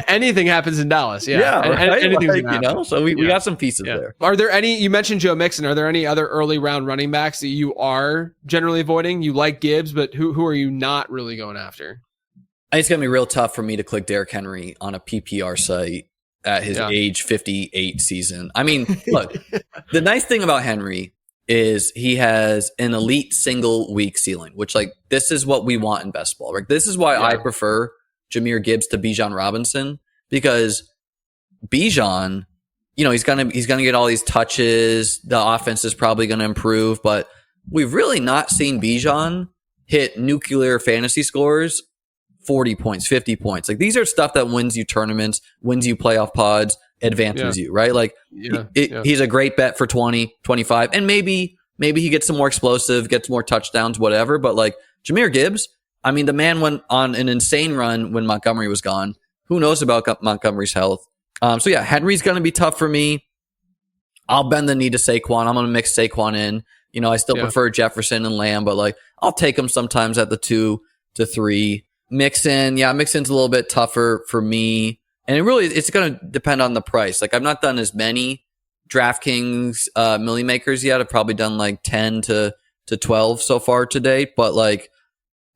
Anything happens in Dallas. Yeah. Yeah. Right? Anything's like, so we got some pieces there. Are there any, you mentioned Joe Mixon. Are there any other early round running backs that you are generally avoiding? You like Gibbs, but who are you not really going after? It's going to be real tough for me to click Derrick Henry on a PPR site at his age 58 season. I mean, look, the nice thing about Henry is he has an elite single week ceiling, which, like, this is what we want in best ball. Like, this is why I prefer Jahmyr Gibbs to Bijan Robinson, because Bijan, he's gonna get all these touches. The offense is probably gonna improve, but we've really not seen Bijan hit nuclear fantasy scores, 40 points, 50 points. Like, these are stuff that wins you tournaments, wins you playoff pods, advances you, right? Like, he's a great bet for 20, 25, and maybe he gets some more explosive, gets more touchdowns, whatever. But like Jahmyr Gibbs, I mean, the man went on an insane run when Montgomery was gone. Who knows about Montgomery's health? So yeah, Henry's going to be tough for me. I'll bend the knee to Saquon. I'm going to mix Saquon in. I still prefer Jefferson and Lamb, but like, I'll take him sometimes at the 2 to 3. Mixon's a little bit tougher for me. And it's going to depend on the price. Like, I've not done as many DraftKings milli makers yet. I've probably done like 10 to 12 so far to date. But like,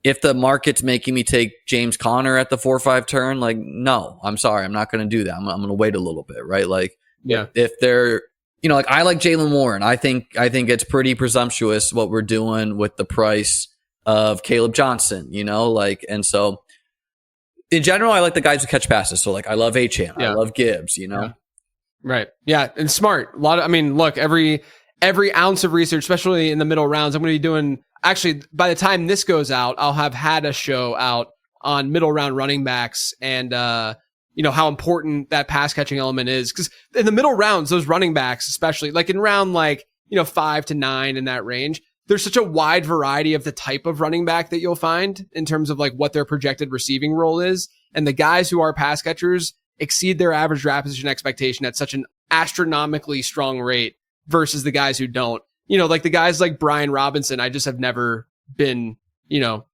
if the market's making me take James Conner at the 4-5 turn, like, no, I'm sorry, I'm not going to do that. I'm going to wait a little bit, right? Like, if they're, like, I like Jaylen Warren. I think it's pretty presumptuous what we're doing with the price of Caleb Johnson, like, and so. In general, I like the guys who catch passes. So, like, I love Achane. I love Gibbs, Right. Yeah. And smart. Look, every ounce of research, especially in the middle rounds, I'm going to be doing, actually, by the time this goes out, I'll have had a show out on middle round running backs and, how important that pass catching element is. Because in the middle rounds, those running backs, especially like in round 5 to 9 in that range, there's such a wide variety of the type of running back that you'll find in terms of like what their projected receiving role is. And the guys who are pass catchers exceed their average draft position expectation at such an astronomically strong rate versus the guys who don't. Like the guys like Brian Robinson, I just have never been,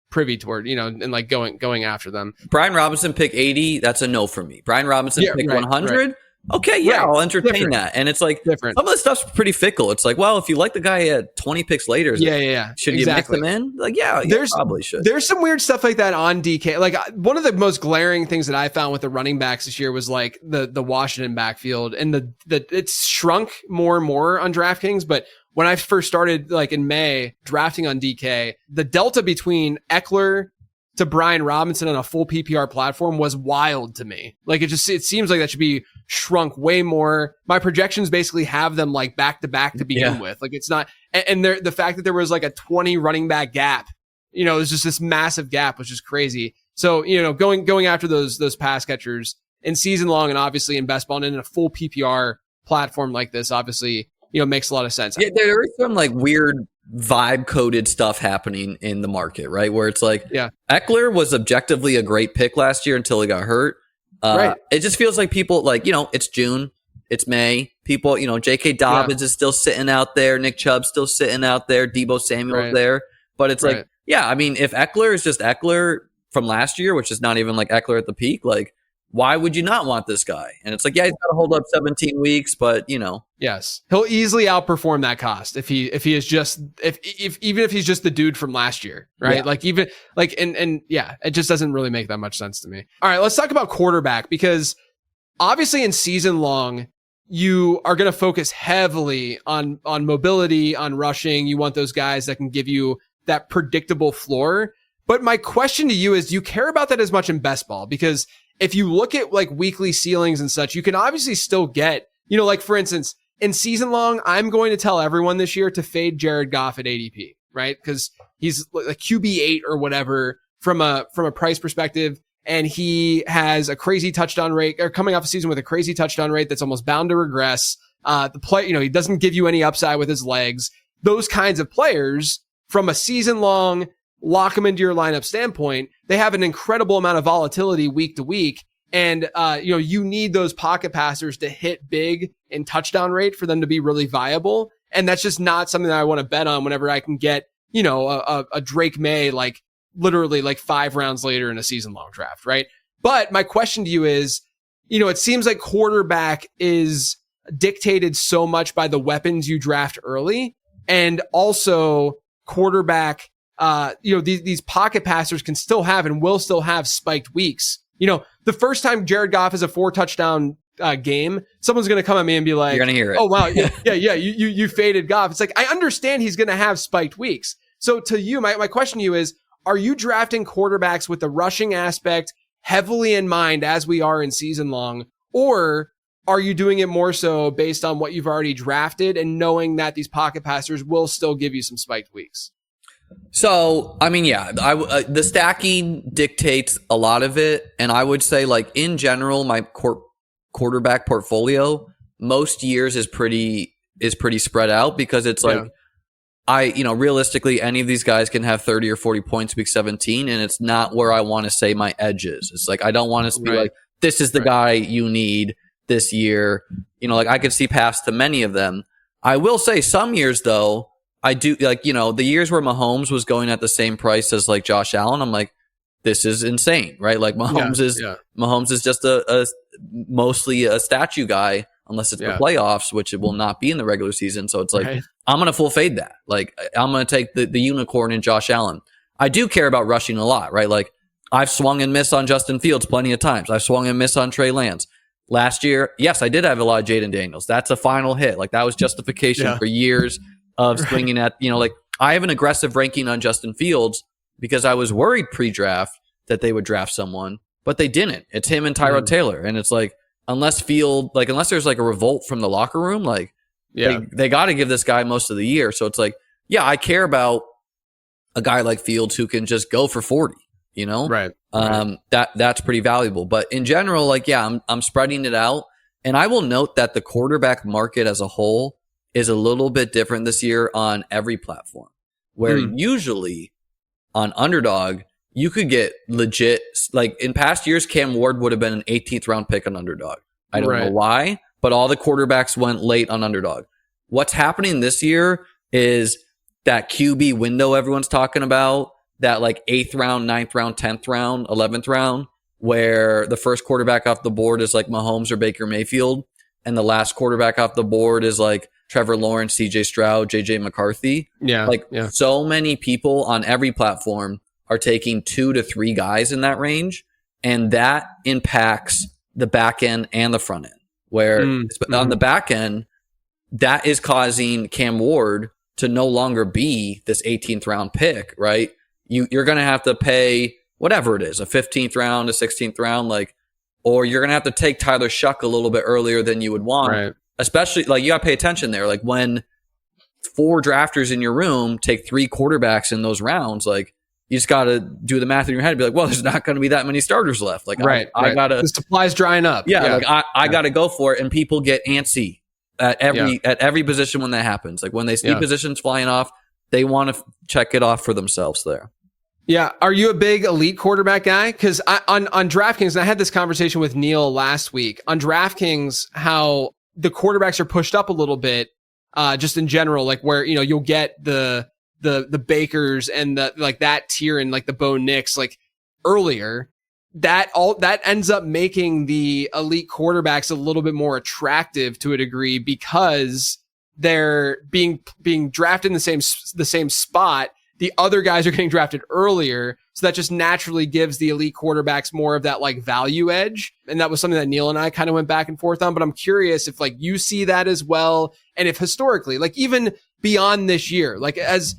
privy toward, and like going after them. Brian Robinson pick 80, that's a no for me. Brian Robinson pick 100. Right. Okay, yeah, right. I'll entertain that. And it's like different. Some of the stuff's pretty fickle. It's like, well, if you like the guy at 20 picks later, should you mix them in? Like, yeah, probably should. There's some weird stuff like that on DK. Like one of the most glaring things that I found with the running backs this year was like the Washington backfield, and the it's shrunk more and more on DraftKings, but when I first started like in May drafting on DK, the delta between Eckler to Brian Robinson on a full PPR platform was wild to me. Like it seems like that should be shrunk way more. My projections basically have them like back to back to begin with. Like it's not, and the fact that there was like a 20 running back gap, it was just this massive gap, which is crazy. So, going after those pass catchers in season long and obviously in best ball and in a full PPR platform like this, obviously, makes a lot of sense. Yeah, there is some like weird vibe coded stuff happening in the market, right? Where it's like, Eckler was objectively a great pick last year until he got hurt. Right. It just feels like people like, it's June, it's May. People, J.K. Dobbins is still sitting out there. Nick Chubb's still sitting out there. Debo Samuel's there. But it's like, I mean, if Eckler is just Eckler from last year, which is not even like Eckler at the peak, like, why would you not want this guy? And it's like, he's got to hold up 17 weeks, but yes, he'll easily outperform that cost if he is just even if he's just the dude from last year, right? Like even like and it just doesn't really make that much sense to me. All right, let's talk about quarterback, because obviously in season long you are going to focus heavily on mobility, on rushing. You want those guys that can give you that predictable floor. But my question to you is, do you care about that as much in best ball? Because if you look at like weekly ceilings and such, you can obviously still get, like for instance, in season long, I'm going to tell everyone this year to fade Jared Goff at ADP, right? Because he's like QB8 or whatever from a price perspective. And he has a crazy touchdown rate, or coming off a season with a crazy touchdown rate that's almost bound to regress. He doesn't give you any upside with his legs. Those kinds of players from a season long, lock them into your lineup standpoint, they have an incredible amount of volatility week to week. And, you need those pocket passers to hit big in touchdown rate for them to be really viable. And that's just not something that I want to bet on whenever I can get, a Drake May, like literally like 5 rounds later in a season long draft. Right. But my question to you is, it seems like quarterback is dictated so much by the weapons you draft early, and also quarterback, these pocket passers can still have and will still have spiked weeks. The first time Jared Goff has a 4 touchdown game, someone's going to come at me and be like, you're going to hear it. Oh, wow. You faded Goff. It's like, I understand he's going to have spiked weeks. So to you, my question to you is, are you drafting quarterbacks with the rushing aspect heavily in mind as we are in season long, or are you doing it more so based on what you've already drafted and knowing that these pocket passers will still give you some spiked weeks? So, I mean, the stacking dictates a lot of it. And I would say, like, in general, my quarterback portfolio most years is pretty spread out, because it's like, realistically, any of these guys can have 30 or 40 points week 17, and it's not where I want to say my edge is. It's like, I don't want to be like, this is the guy you need this year. Like, I could see paths to many of them. I will say some years, though, I do, like, the years where Mahomes was going at the same price as like Josh Allen, I'm like, this is insane, right? Like Mahomes is just a mostly a statue guy, unless it's the playoffs, which it will not be in the regular season. So it's like, I'm going to full fade that. Like, I'm going to take the unicorn in Josh Allen. I do care about rushing a lot, right? Like, I've swung and missed on Justin Fields plenty of times. I've swung and missed on Trey Lance. Last year, yes, I did have a lot of Jaden Daniels. That's a final hit. Like, that was justification for years of swinging at, like, I have an aggressive ranking on Justin Fields because I was worried pre-draft that they would draft someone, but they didn't. It's him and Tyrod Taylor. And it's like, unless there's like a revolt from the locker room, like, they got to give this guy most of the year. So it's like, I care about a guy like Fields who can just go for 40, Right. That's pretty valuable. But in general, like, yeah, I'm spreading it out. And I will note that the quarterback market as a whole is a little bit different this year on every platform, where usually on Underdog, you could get legit, like in past years, Cam Ward would have been an 18th round pick on Underdog. I don't know why, but all the quarterbacks went late on Underdog. What's happening this year is that QB window everyone's talking about, that like 8th round, 9th round, 10th round, 11th round, where the first quarterback off the board is like Mahomes or Baker Mayfield, and the last quarterback off the board is like Trevor Lawrence, CJ Stroud, JJ McCarthy. So many people on every platform are taking 2 to 3 guys in that range, and that impacts the back end and the front end, where on the back end, that is causing Cam Ward to no longer be this 18th round pick, right? You're going to have to pay whatever it is, a 15th round, a 16th round, like, or you're going to have to take Tyler Shuck a little bit earlier than you would want. Right. Especially, like, you got to pay attention there. Like, when 4 drafters in your room take 3 quarterbacks in those rounds, like, you just got to do the math in your head and be like, well, there's not going to be that many starters left. Like, I got to. The supply's drying up. Yeah. Like, I got to go for it. And people get antsy at every position when that happens. Like, when they see positions flying off, they want to check it off for themselves there. Yeah. Are you a big elite quarterback guy? Because on DraftKings, and I had this conversation with Neil last week, on DraftKings, how the quarterbacks are pushed up a little bit, just in general, like where, you know, you'll get the Bakers and the, like, that tier and like the Bo Nicks, like, earlier. That ends up making the elite quarterbacks a little bit more attractive to a degree, because they're being drafted in the same spot. The other guys are getting drafted earlier. So that just naturally gives the elite quarterbacks more of that, like, value edge. And that was something that Neil and I kind of went back and forth on. But I'm curious if, like, you see that as well. And if historically, like, even beyond this year, like, has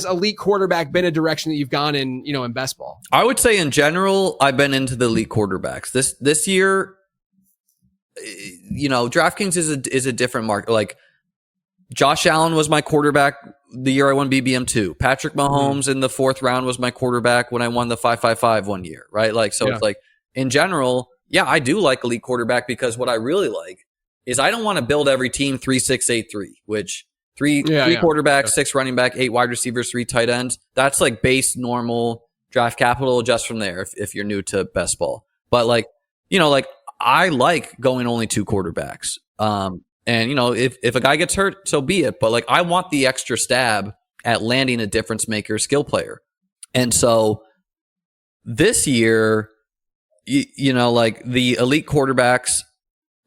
elite quarterback been a direction that you've gone in, you know, in best ball? I would say in general, I've been into the elite quarterbacks. This year, you know, DraftKings is a different market. Like, Josh Allen was my quarterback the year I won BBM2. Patrick Mahomes in the 4th round was my quarterback when I won the 555 one year, right? Like, so it's like, in general, yeah, I do like elite quarterback, because what I really like is I don't want to build every team 3-6-8-3, which three quarterbacks, 6 running back, 8 wide receivers, 3 tight ends. That's like base normal draft capital, just from there if you're new to best ball. But, like, you know, like, I like going only 2 quarterbacks. And, you know, if a guy gets hurt, so be it. But, like, I want the extra stab at landing a difference maker skill player. And so this year, you know, like, the elite quarterbacks,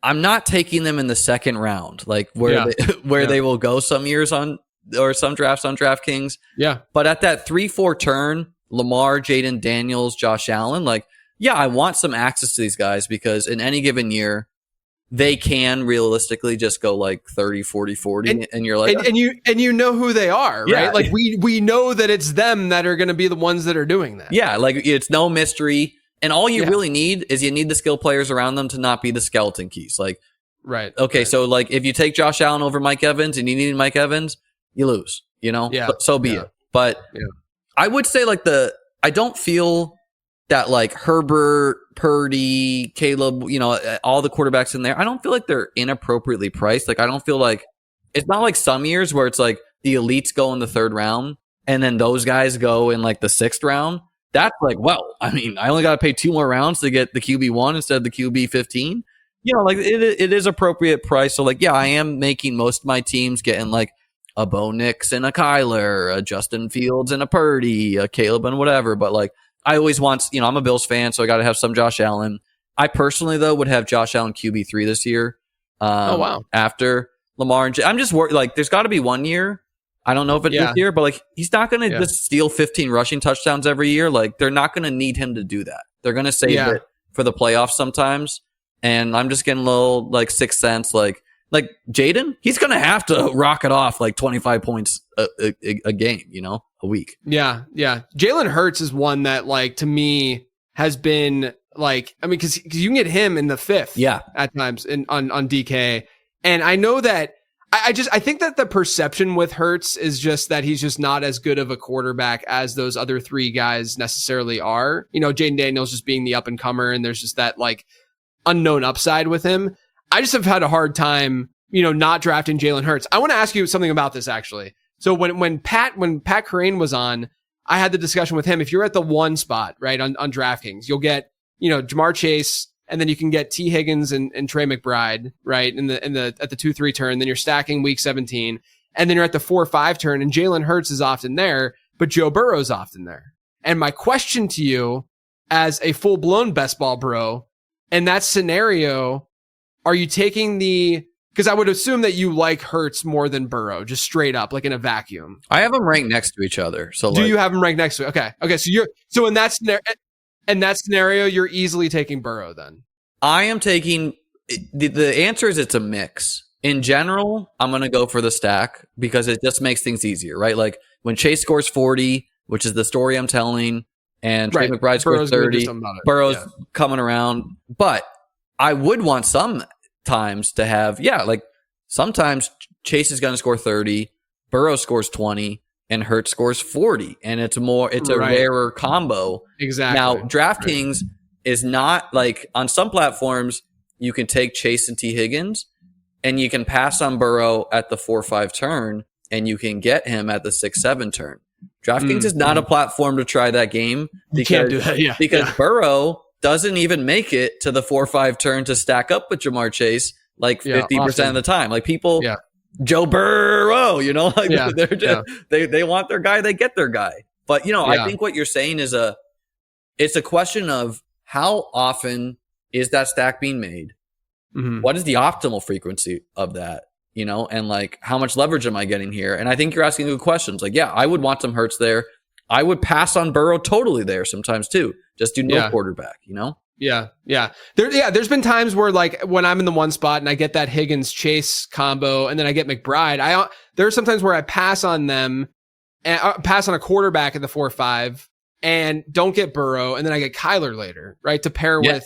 I'm not taking them in the 2nd round, like, where they will go some years on, or some drafts on DraftKings. Yeah. But at that 3-4 turn, Lamar, Jaden Daniels, Josh Allen, like, yeah, I want some access to these guys, because in any given year, they can realistically just go like 30, 40, 40. And you're like, and you know who they are, right? Yeah. Like, we know that it's them that are going to be the ones that are doing that. Yeah. Like, it's no mystery. And all you really need is you need the skill players around them to not be the skeleton keys. Like, right. Okay. Right. So, like, if you take Josh Allen over Mike Evans and you need Mike Evans, you lose, you know? Yeah. So be it. But I would say, like, I don't feel that, like, Herbert, Purdy, Caleb, you know, all the quarterbacks in there, I don't feel like they're inappropriately priced. Like, I don't feel like, it's not like some years where it's like the elites go in the 3rd round and then those guys go in like the 6th round. That's like, well, I mean, I only got to pay 2 more rounds to get the QB1 instead of the QB15. You know, like, it is appropriate price. So, like, yeah, I am making most of my teams getting like a Bo Nix and a Kyler, a Justin Fields and a Purdy, a Caleb and whatever. But, like, I always want, you know, I'm a Bills fan, so I got to have some Josh Allen. I personally, though, would have Josh Allen QB3 this year. After Lamar and I'm just worried. Like, there's got to be one year. I don't know if it's this year, but, like, he's not going to just steal 15 rushing touchdowns every year. Like, they're not going to need him to do that. They're going to save it for the playoffs sometimes. And I'm just getting a little, like, sixth sense. Like Jaden, he's going to have to rock it off like 25 points a game, you know, a week. Yeah. Yeah. Jalen Hurts is one that, like, to me has been like, I mean, cause you can get him in the 5th at times on DK. And I know that I think that the perception with Hurts is just that he's just not as good of a quarterback as those other three guys necessarily are. Jaden Daniels just being the up and comer, and there's just that like unknown upside with him. I just have had a hard time, not drafting Jalen Hurts. I want to ask you something about this actually. So when Pat Kerrane was on, I had the discussion with him. If you're at the 1 spot, right, on DraftKings, you'll get, Jamar Chase, and then you can get T. Higgins and Trey McBride, right, at the 2-3 turn. Then you're stacking week 17, and then you're at the 4-5 turn, and Jalen Hurts is often there, but Joe Burrow's often there. And my question to you, as a full blown best ball bro, in that scenario, are you taking because I would assume that you like Hurts more than Burrow, just straight up, like in a vacuum. I have them ranked next to each other. So do you have them ranked next to it? Okay. So in that scenario. In that scenario, you're easily taking Burrow then. I am taking the answer is it's a mix. In general, I'm going to go for the stack because it just makes things easier, right? Like when Chase scores 40, which is the story I'm telling, and Trey McBride scores 30, Burrow's coming around. But I would want sometimes to have, like sometimes Chase is going to score 30, Burrow scores 20, and Hurts scores 40, and it's a rarer combo. Exactly. Now, DraftKings is not like on some platforms, you can take Chase and T. Higgins, and you can pass on Burrow at the 4-5 turn, and you can get him at the 6-7 turn. DraftKings is not a platform to try that game. You can't do that, because Burrow doesn't even make it to the 4-5 turn to stack up with Jamar Chase like 50% of the time. Like people... Yeah. Joe Burrow, they're just, they want their guy, they get their guy. But, I think what you're saying is it's a question of how often is that stack being made? Mm-hmm. What is the optimal frequency of that? And like, how much leverage am I getting here? And I think you're asking good questions. Like, I would want some Hurts there. I would pass on Burrow totally there sometimes too. Just do no quarterback, Yeah. There's been times where like when I'm in the 1 spot and I get that Higgins Chase combo and then I get McBride, there's sometimes where I pass on them and pass on a quarterback in the 4-5 and don't get Burrow. And then I get Kyler later, right? To pair with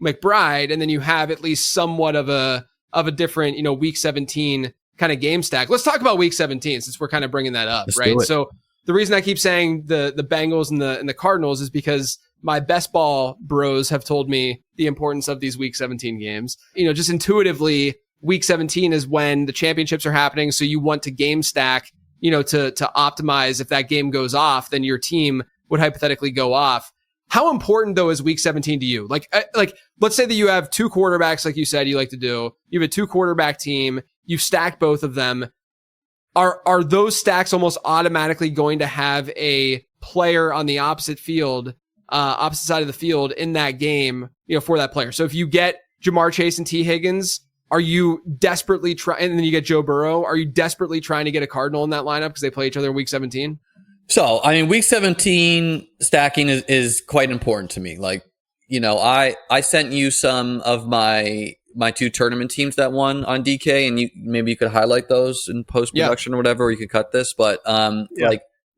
McBride. And then you have at least somewhat of a different, week 17 kind of game stack. Let's talk about week 17 since we're kind of bringing that up, right? So the reason I keep saying the Bengals and the Cardinals is because my best ball bros have told me the importance of these week 17 games. Just intuitively, week 17 is when the championships are happening. So you want to game stack, to optimize. If that game goes off, then your team would hypothetically go off. How important though is week 17 to you? Like let's say that you have 2 quarterbacks, like you said, you like to do. You have a 2 quarterback team. You've stacked both of them. Are those stacks almost automatically going to have a player on the opposite side of the field in that game, for that player? So if you get Jamar Chase and T. Higgins, are you desperately and then you get Joe Burrow, are you desperately trying to get a Cardinal in that lineup because they play each other in week 17? So, week 17 stacking is quite important to me. Like, I sent you some of my 2 tournament teams that won on DK, and maybe you could highlight those in post-production or whatever, or you could cut this, but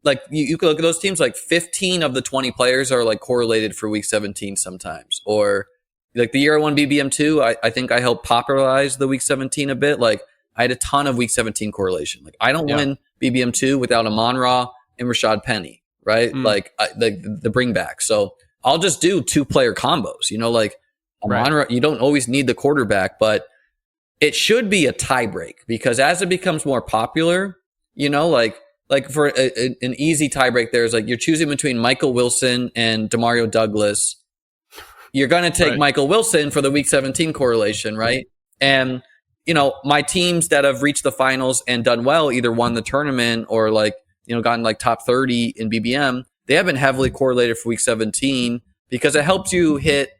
like you could look at those teams, like 15 of the 20 players are like correlated for week 17 sometimes. Or like the year I won BBM2, I think I helped popularize the week 17 a bit. Like I had a ton of week 17 correlation. Like I don't win BBM2 without Amon Ra and Rashad Penny, right? Like the bring back. So I'll just do 2-player combos, like Amon Ra, you don't always need the quarterback, but it should be a tie break because as it becomes more popular, like for an easy tiebreak, there's like you're choosing between Michael Wilson and Demario Douglas. You're going to take Michael Wilson for the week 17 correlation, right? And, my teams that have reached the finals and done well, either won the tournament or like, gotten like top 30 in BBM, they have been heavily correlated for week 17 because it helps you hit,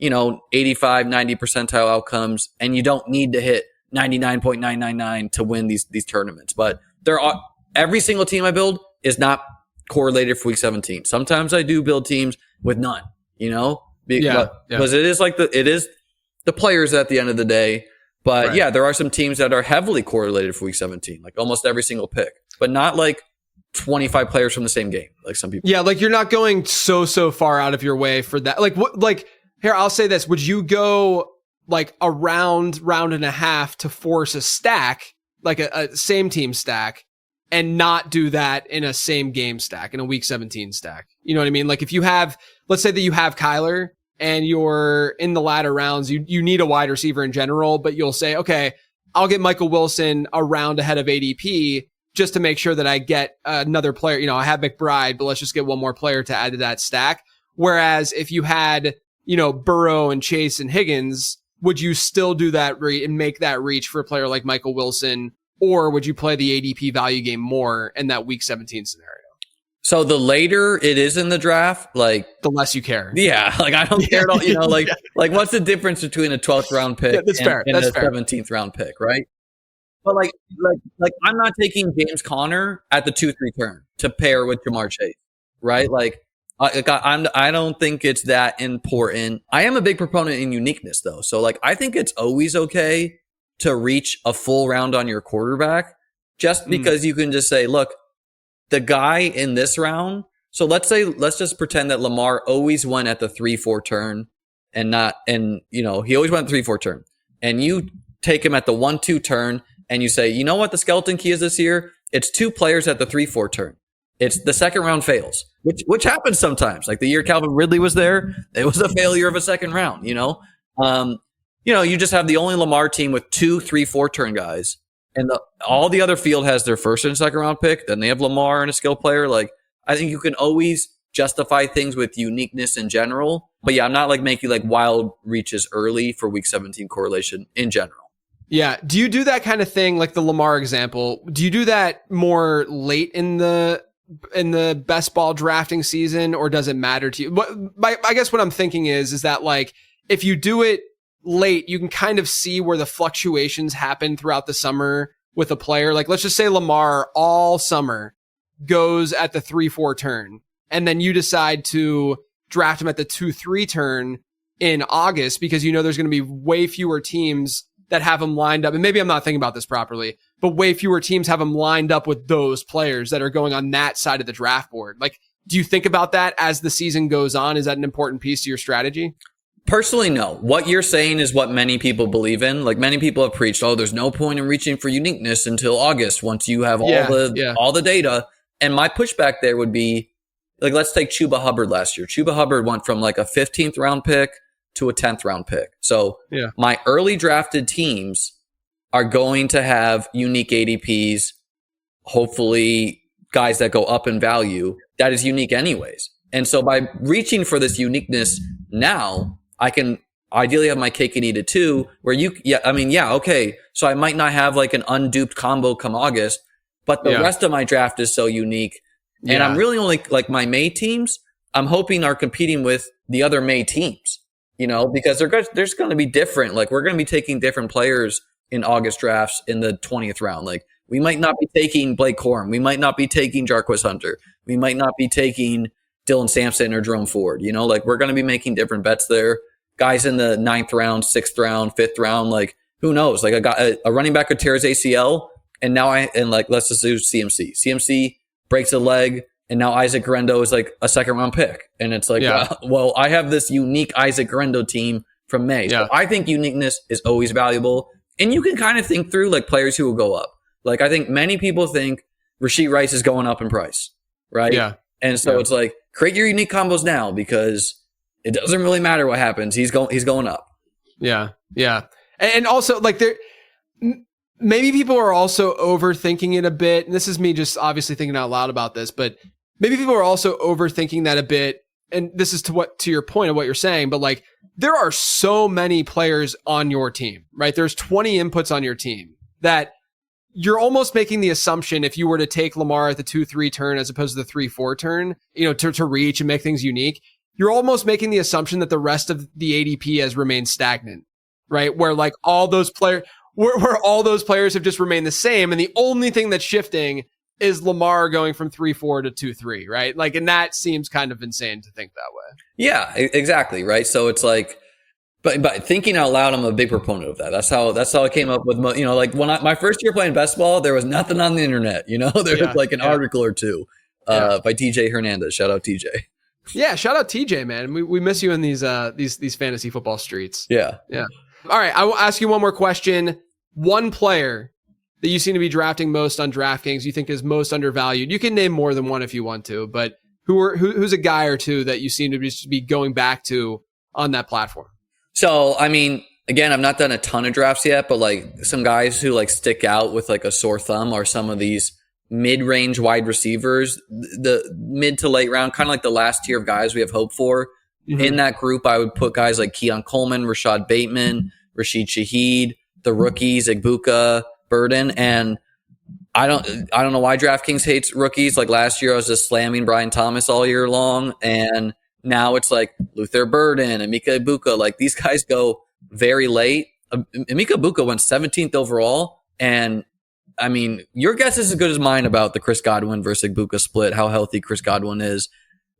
85, 90 percentile outcomes, and you don't need to hit 99.999 to win these tournaments. But there are... Every single team I build is not correlated for week 17. Sometimes I do build teams with none, because it is it is the players at the end of the day. But there are some teams that are heavily correlated for week 17, like almost every single pick, but not like 25 players from the same game, like some people. Yeah, like you're not going so far out of your way for that. Like what? Like here, I'll say this: would you go like a round and a half to force a stack? like a same team stack and not do that in a same game stack, in a week 17 stack. You know what I mean? Like if you have, let's say that you have Kyler and you're in the latter rounds, you need a wide receiver in general, but you'll say, okay, I'll get Michael Wilson a round ahead of ADP just to make sure that I get another player. You know, I have McBride, but let's just get one more player to add to that stack. Whereas if you had, Burrow and Chase and Higgins, would you still do that and make that reach for a player like Michael Wilson? Or would you play the ADP value game more in that week 17 scenario? So the later it is in the draft, like the less you care. Yeah, like I don't care at all. Like what's the difference between a 12th round pick and a 17th round pick, right? But like I'm not taking James Conner at the 2-3 turn to pair with Jamar Chase, right? Like I don't think it's that important. I am a big proponent in uniqueness though, so like I think it's always okay to reach a full round on your quarterback, just because you can just say, look, the guy in this round. So let's just pretend that Lamar always went at the 3-4 turn he always went at the 3-4 turn, and you take him at the 1-2 turn and you say, you know what the skeleton key is this year? It's 2 players at the 3-4 turn. It's the second round fails, which happens sometimes. Like the year Calvin Ridley was there, it was a failure of a second round, you just have the only Lamar team with 2 3-4 turn guys, and all the other field has their first and second round pick. Then they have Lamar and a skill player. Like I think you can always justify things with uniqueness in general. But yeah, I'm not like making like wild reaches early for week 17 correlation in general. Yeah. Do you do that kind of thing, like the Lamar example? Do you do that more late in the best ball drafting season, or does it matter to you? I guess what I'm thinking is that like if you do it late, you can kind of see where the fluctuations happen throughout the summer with a player. Like let's just say Lamar all summer goes at the 3-4 turn, and then you decide to draft him at the 2-3 turn in August because there's going to be way fewer teams that have him lined up. And maybe I'm not thinking about this properly, but way fewer teams have him lined up with those players that are going on that side of the draft board. Like, do you think about that as the season goes on? Is that an important piece to your strategy? Personally, no. What you're saying is what many people believe in. Like many people have preached, there's no point in reaching for uniqueness until August once you have all the data. And my pushback there would be, like, let's take Chuba Hubbard last year. Chuba Hubbard went from like a 15th round pick to a 10th round pick. So my early drafted teams are going to have unique ADPs, hopefully guys that go up in value. That is unique anyways. And so by reaching for this uniqueness now, I can ideally have my cake and eat it too, where okay. So I might not have like an unduped combo come August, but the rest of my draft is so unique. And I'm really only like my May teams, I'm hoping are competing with the other May teams, because there's going to be different. Like we're going to be taking different players in August drafts in the 20th round. Like we might not be taking Blake Corum. We might not be taking Jarquez Hunter. We might not be taking Dylan Sampson or Jerome Ford. Like we're going to be making different bets there. Guys in the 9th round, 6th round, 5th round, like who knows? Like I got a running back who tears ACL, and now let's just do CMC. CMC breaks a leg, and now Isaac Guerendo is like a 2nd round pick. And it's like, well, I have this unique Isaac Guerendo team from May. So I think uniqueness is always valuable. And you can kind of think through like players who will go up. Like I think many people think Rashee Rice is going up in price, right? Yeah. And so it's like, create your unique combos now because it doesn't really matter what happens. He's going up. Yeah. Yeah. And also like maybe people are also overthinking it a bit. And this is me just obviously thinking out loud about this, but maybe people are also overthinking that a bit. And this is to your point of what you're saying, but like there are so many players on your team, right? There's 20 inputs on your team that you're almost making the assumption if you were to take Lamar at the 2-3 turn as opposed to the 3-4 turn, to reach and make things unique, you're almost making the assumption that the rest of the ADP has remained stagnant, right? Where like all those players, where all those players have just remained the same. And the only thing that's shifting is Lamar going from 3-4 to 2-3, right? Like, and that seems kind of insane to think that way. Yeah, exactly. Right. So it's like, but thinking out loud, I'm a big proponent of that. That's how I came up with, like when my first year playing best ball, there was nothing on the internet, there was like an article or two, by TJ Hernandez. Shout out TJ. Yeah. Shout out TJ, man. We miss you in these fantasy football streets. Yeah. Yeah. All right. I will ask you one more question. One player that you seem to be drafting most on DraftKings you think is most undervalued? You can name more than one if you want to, but who's a guy or two that you seem to just be going back to on that platform? So, I mean, again, I've not done a ton of drafts yet, but like some guys who like stick out with like a sore thumb are some of these mid-range wide receivers, the mid to late round, kind of like the last tier of guys we have hope for. Mm-hmm. In that group, I would put guys like Keon Coleman, Rashad Bateman, Rashid Shaheed, the rookies, Igbuka, Burden, and I don't know why DraftKings hates rookies. Like last year, I was just slamming Brian Thomas all year long, and now it's like Luther Burden and Emeka Egbuka. Like these guys go very late. Emeka Egbuka went 17th overall, and I mean, your guess is as good as mine about the Chris Godwin versus Egbuka split. How healthy Chris Godwin is.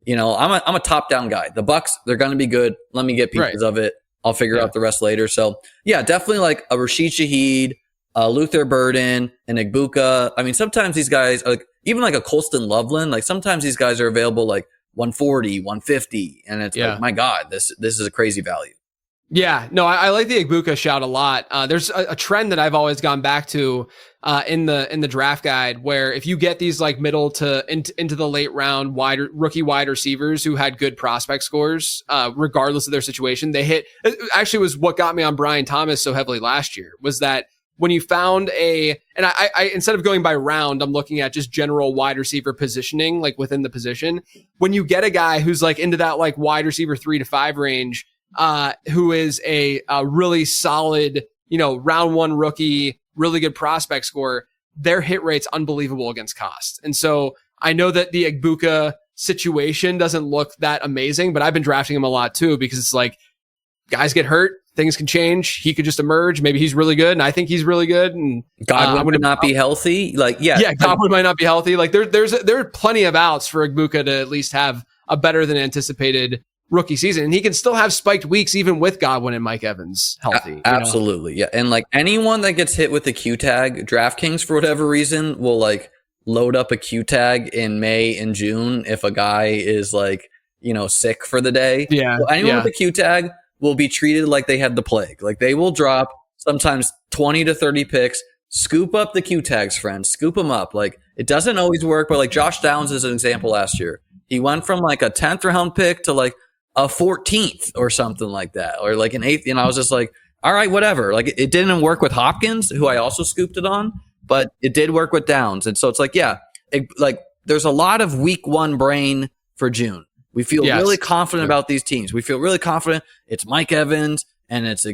You know, I'm a top down guy. The Bucks, they're going to be good. Let me get pieces of it. I'll figure out the rest later. So yeah, definitely like a Rashid Shaheed, Luther Burden, and Egbuka. I mean, sometimes these guys, like even like a Colston Loveland, like sometimes these guys are available like 140, 150, and it's like, my God, this is a crazy value. Yeah, no, I like the Egbuka shout a lot. There's a trend that I've always gone back to in the draft guide, where if you get these like middle to into the late round rookie wide receivers who had good prospect scores, regardless of their situation, they hit. Actually, was what got me on Brian Thomas so heavily last year. Was that when you found and I instead of going by round, I'm looking at just general wide receiver positioning, like within the position. When you get a guy who's like into that like wide receiver 3 to 5 range. Who is a really solid, round one rookie, really good prospect score, their hit rate's unbelievable against cost. And so I know that the Egbuka situation doesn't look that amazing, but I've been drafting him a lot too, because it's like guys get hurt, things can change. He could just emerge. Maybe he's really good, and I think he's really good. And Godwin would not be healthy. Godwin might not be healthy. Like there are plenty of outs for Egbuka to at least have a better than anticipated rookie season, and he can still have spiked weeks even with Godwin and Mike Evans healthy. Absolutely. Yeah. And like anyone that gets hit with a Q tag, DraftKings for whatever reason will like load up a Q tag in May and June if a guy is like, sick for the day. Yeah. So anyone with a Q tag will be treated like they had the plague. Like they will drop sometimes 20 to 30 picks. Scoop up the Q tags, friends. Scoop them up. Like it doesn't always work, but like Josh Downs is an example last year. He went from like a 10th round pick to like a 14th or something like that, or like an 8th. And I was just like, all right, whatever. Like it didn't work with Hopkins, who I also scooped it on, but it did work with Downs. And so it's like, like there's a lot of week one brain for June. We feel really confident about these teams. We feel really confident. It's Mike Evans and it's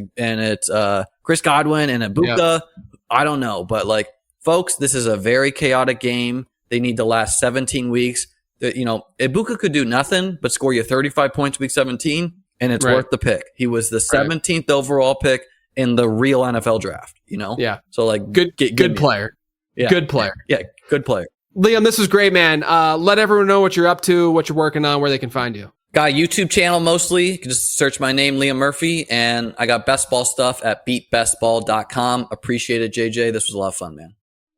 Chris Godwin and Egbuka. Yep. I don't know, but like folks, this is a very chaotic game. They need to last 17 weeks. Egbuka could do nothing but score you 35 points week 17, and it's worth the pick. He was the 17th overall pick in the real NFL draft, Yeah. So like good player. Yeah. Good player. Yeah. Good player. Liam, this was great, man. Let everyone know what you're up to, what you're working on, where they can find you. Got a YouTube channel mostly. You can just search my name, Liam Murphy, and I got best ball stuff at beatbestball.com. Appreciate it, JJ. This was a lot of fun, man.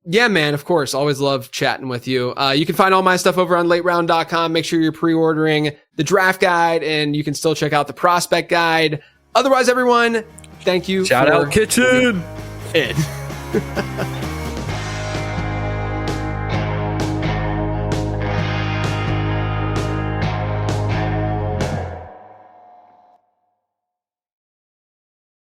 Yeah, man, of course. Always love chatting with you. You can find all my stuff over on lateround.com. Make sure you're pre-ordering the draft guide, and you can still check out the prospect guide. Otherwise, everyone, thank you. Shout out Kitchen. It.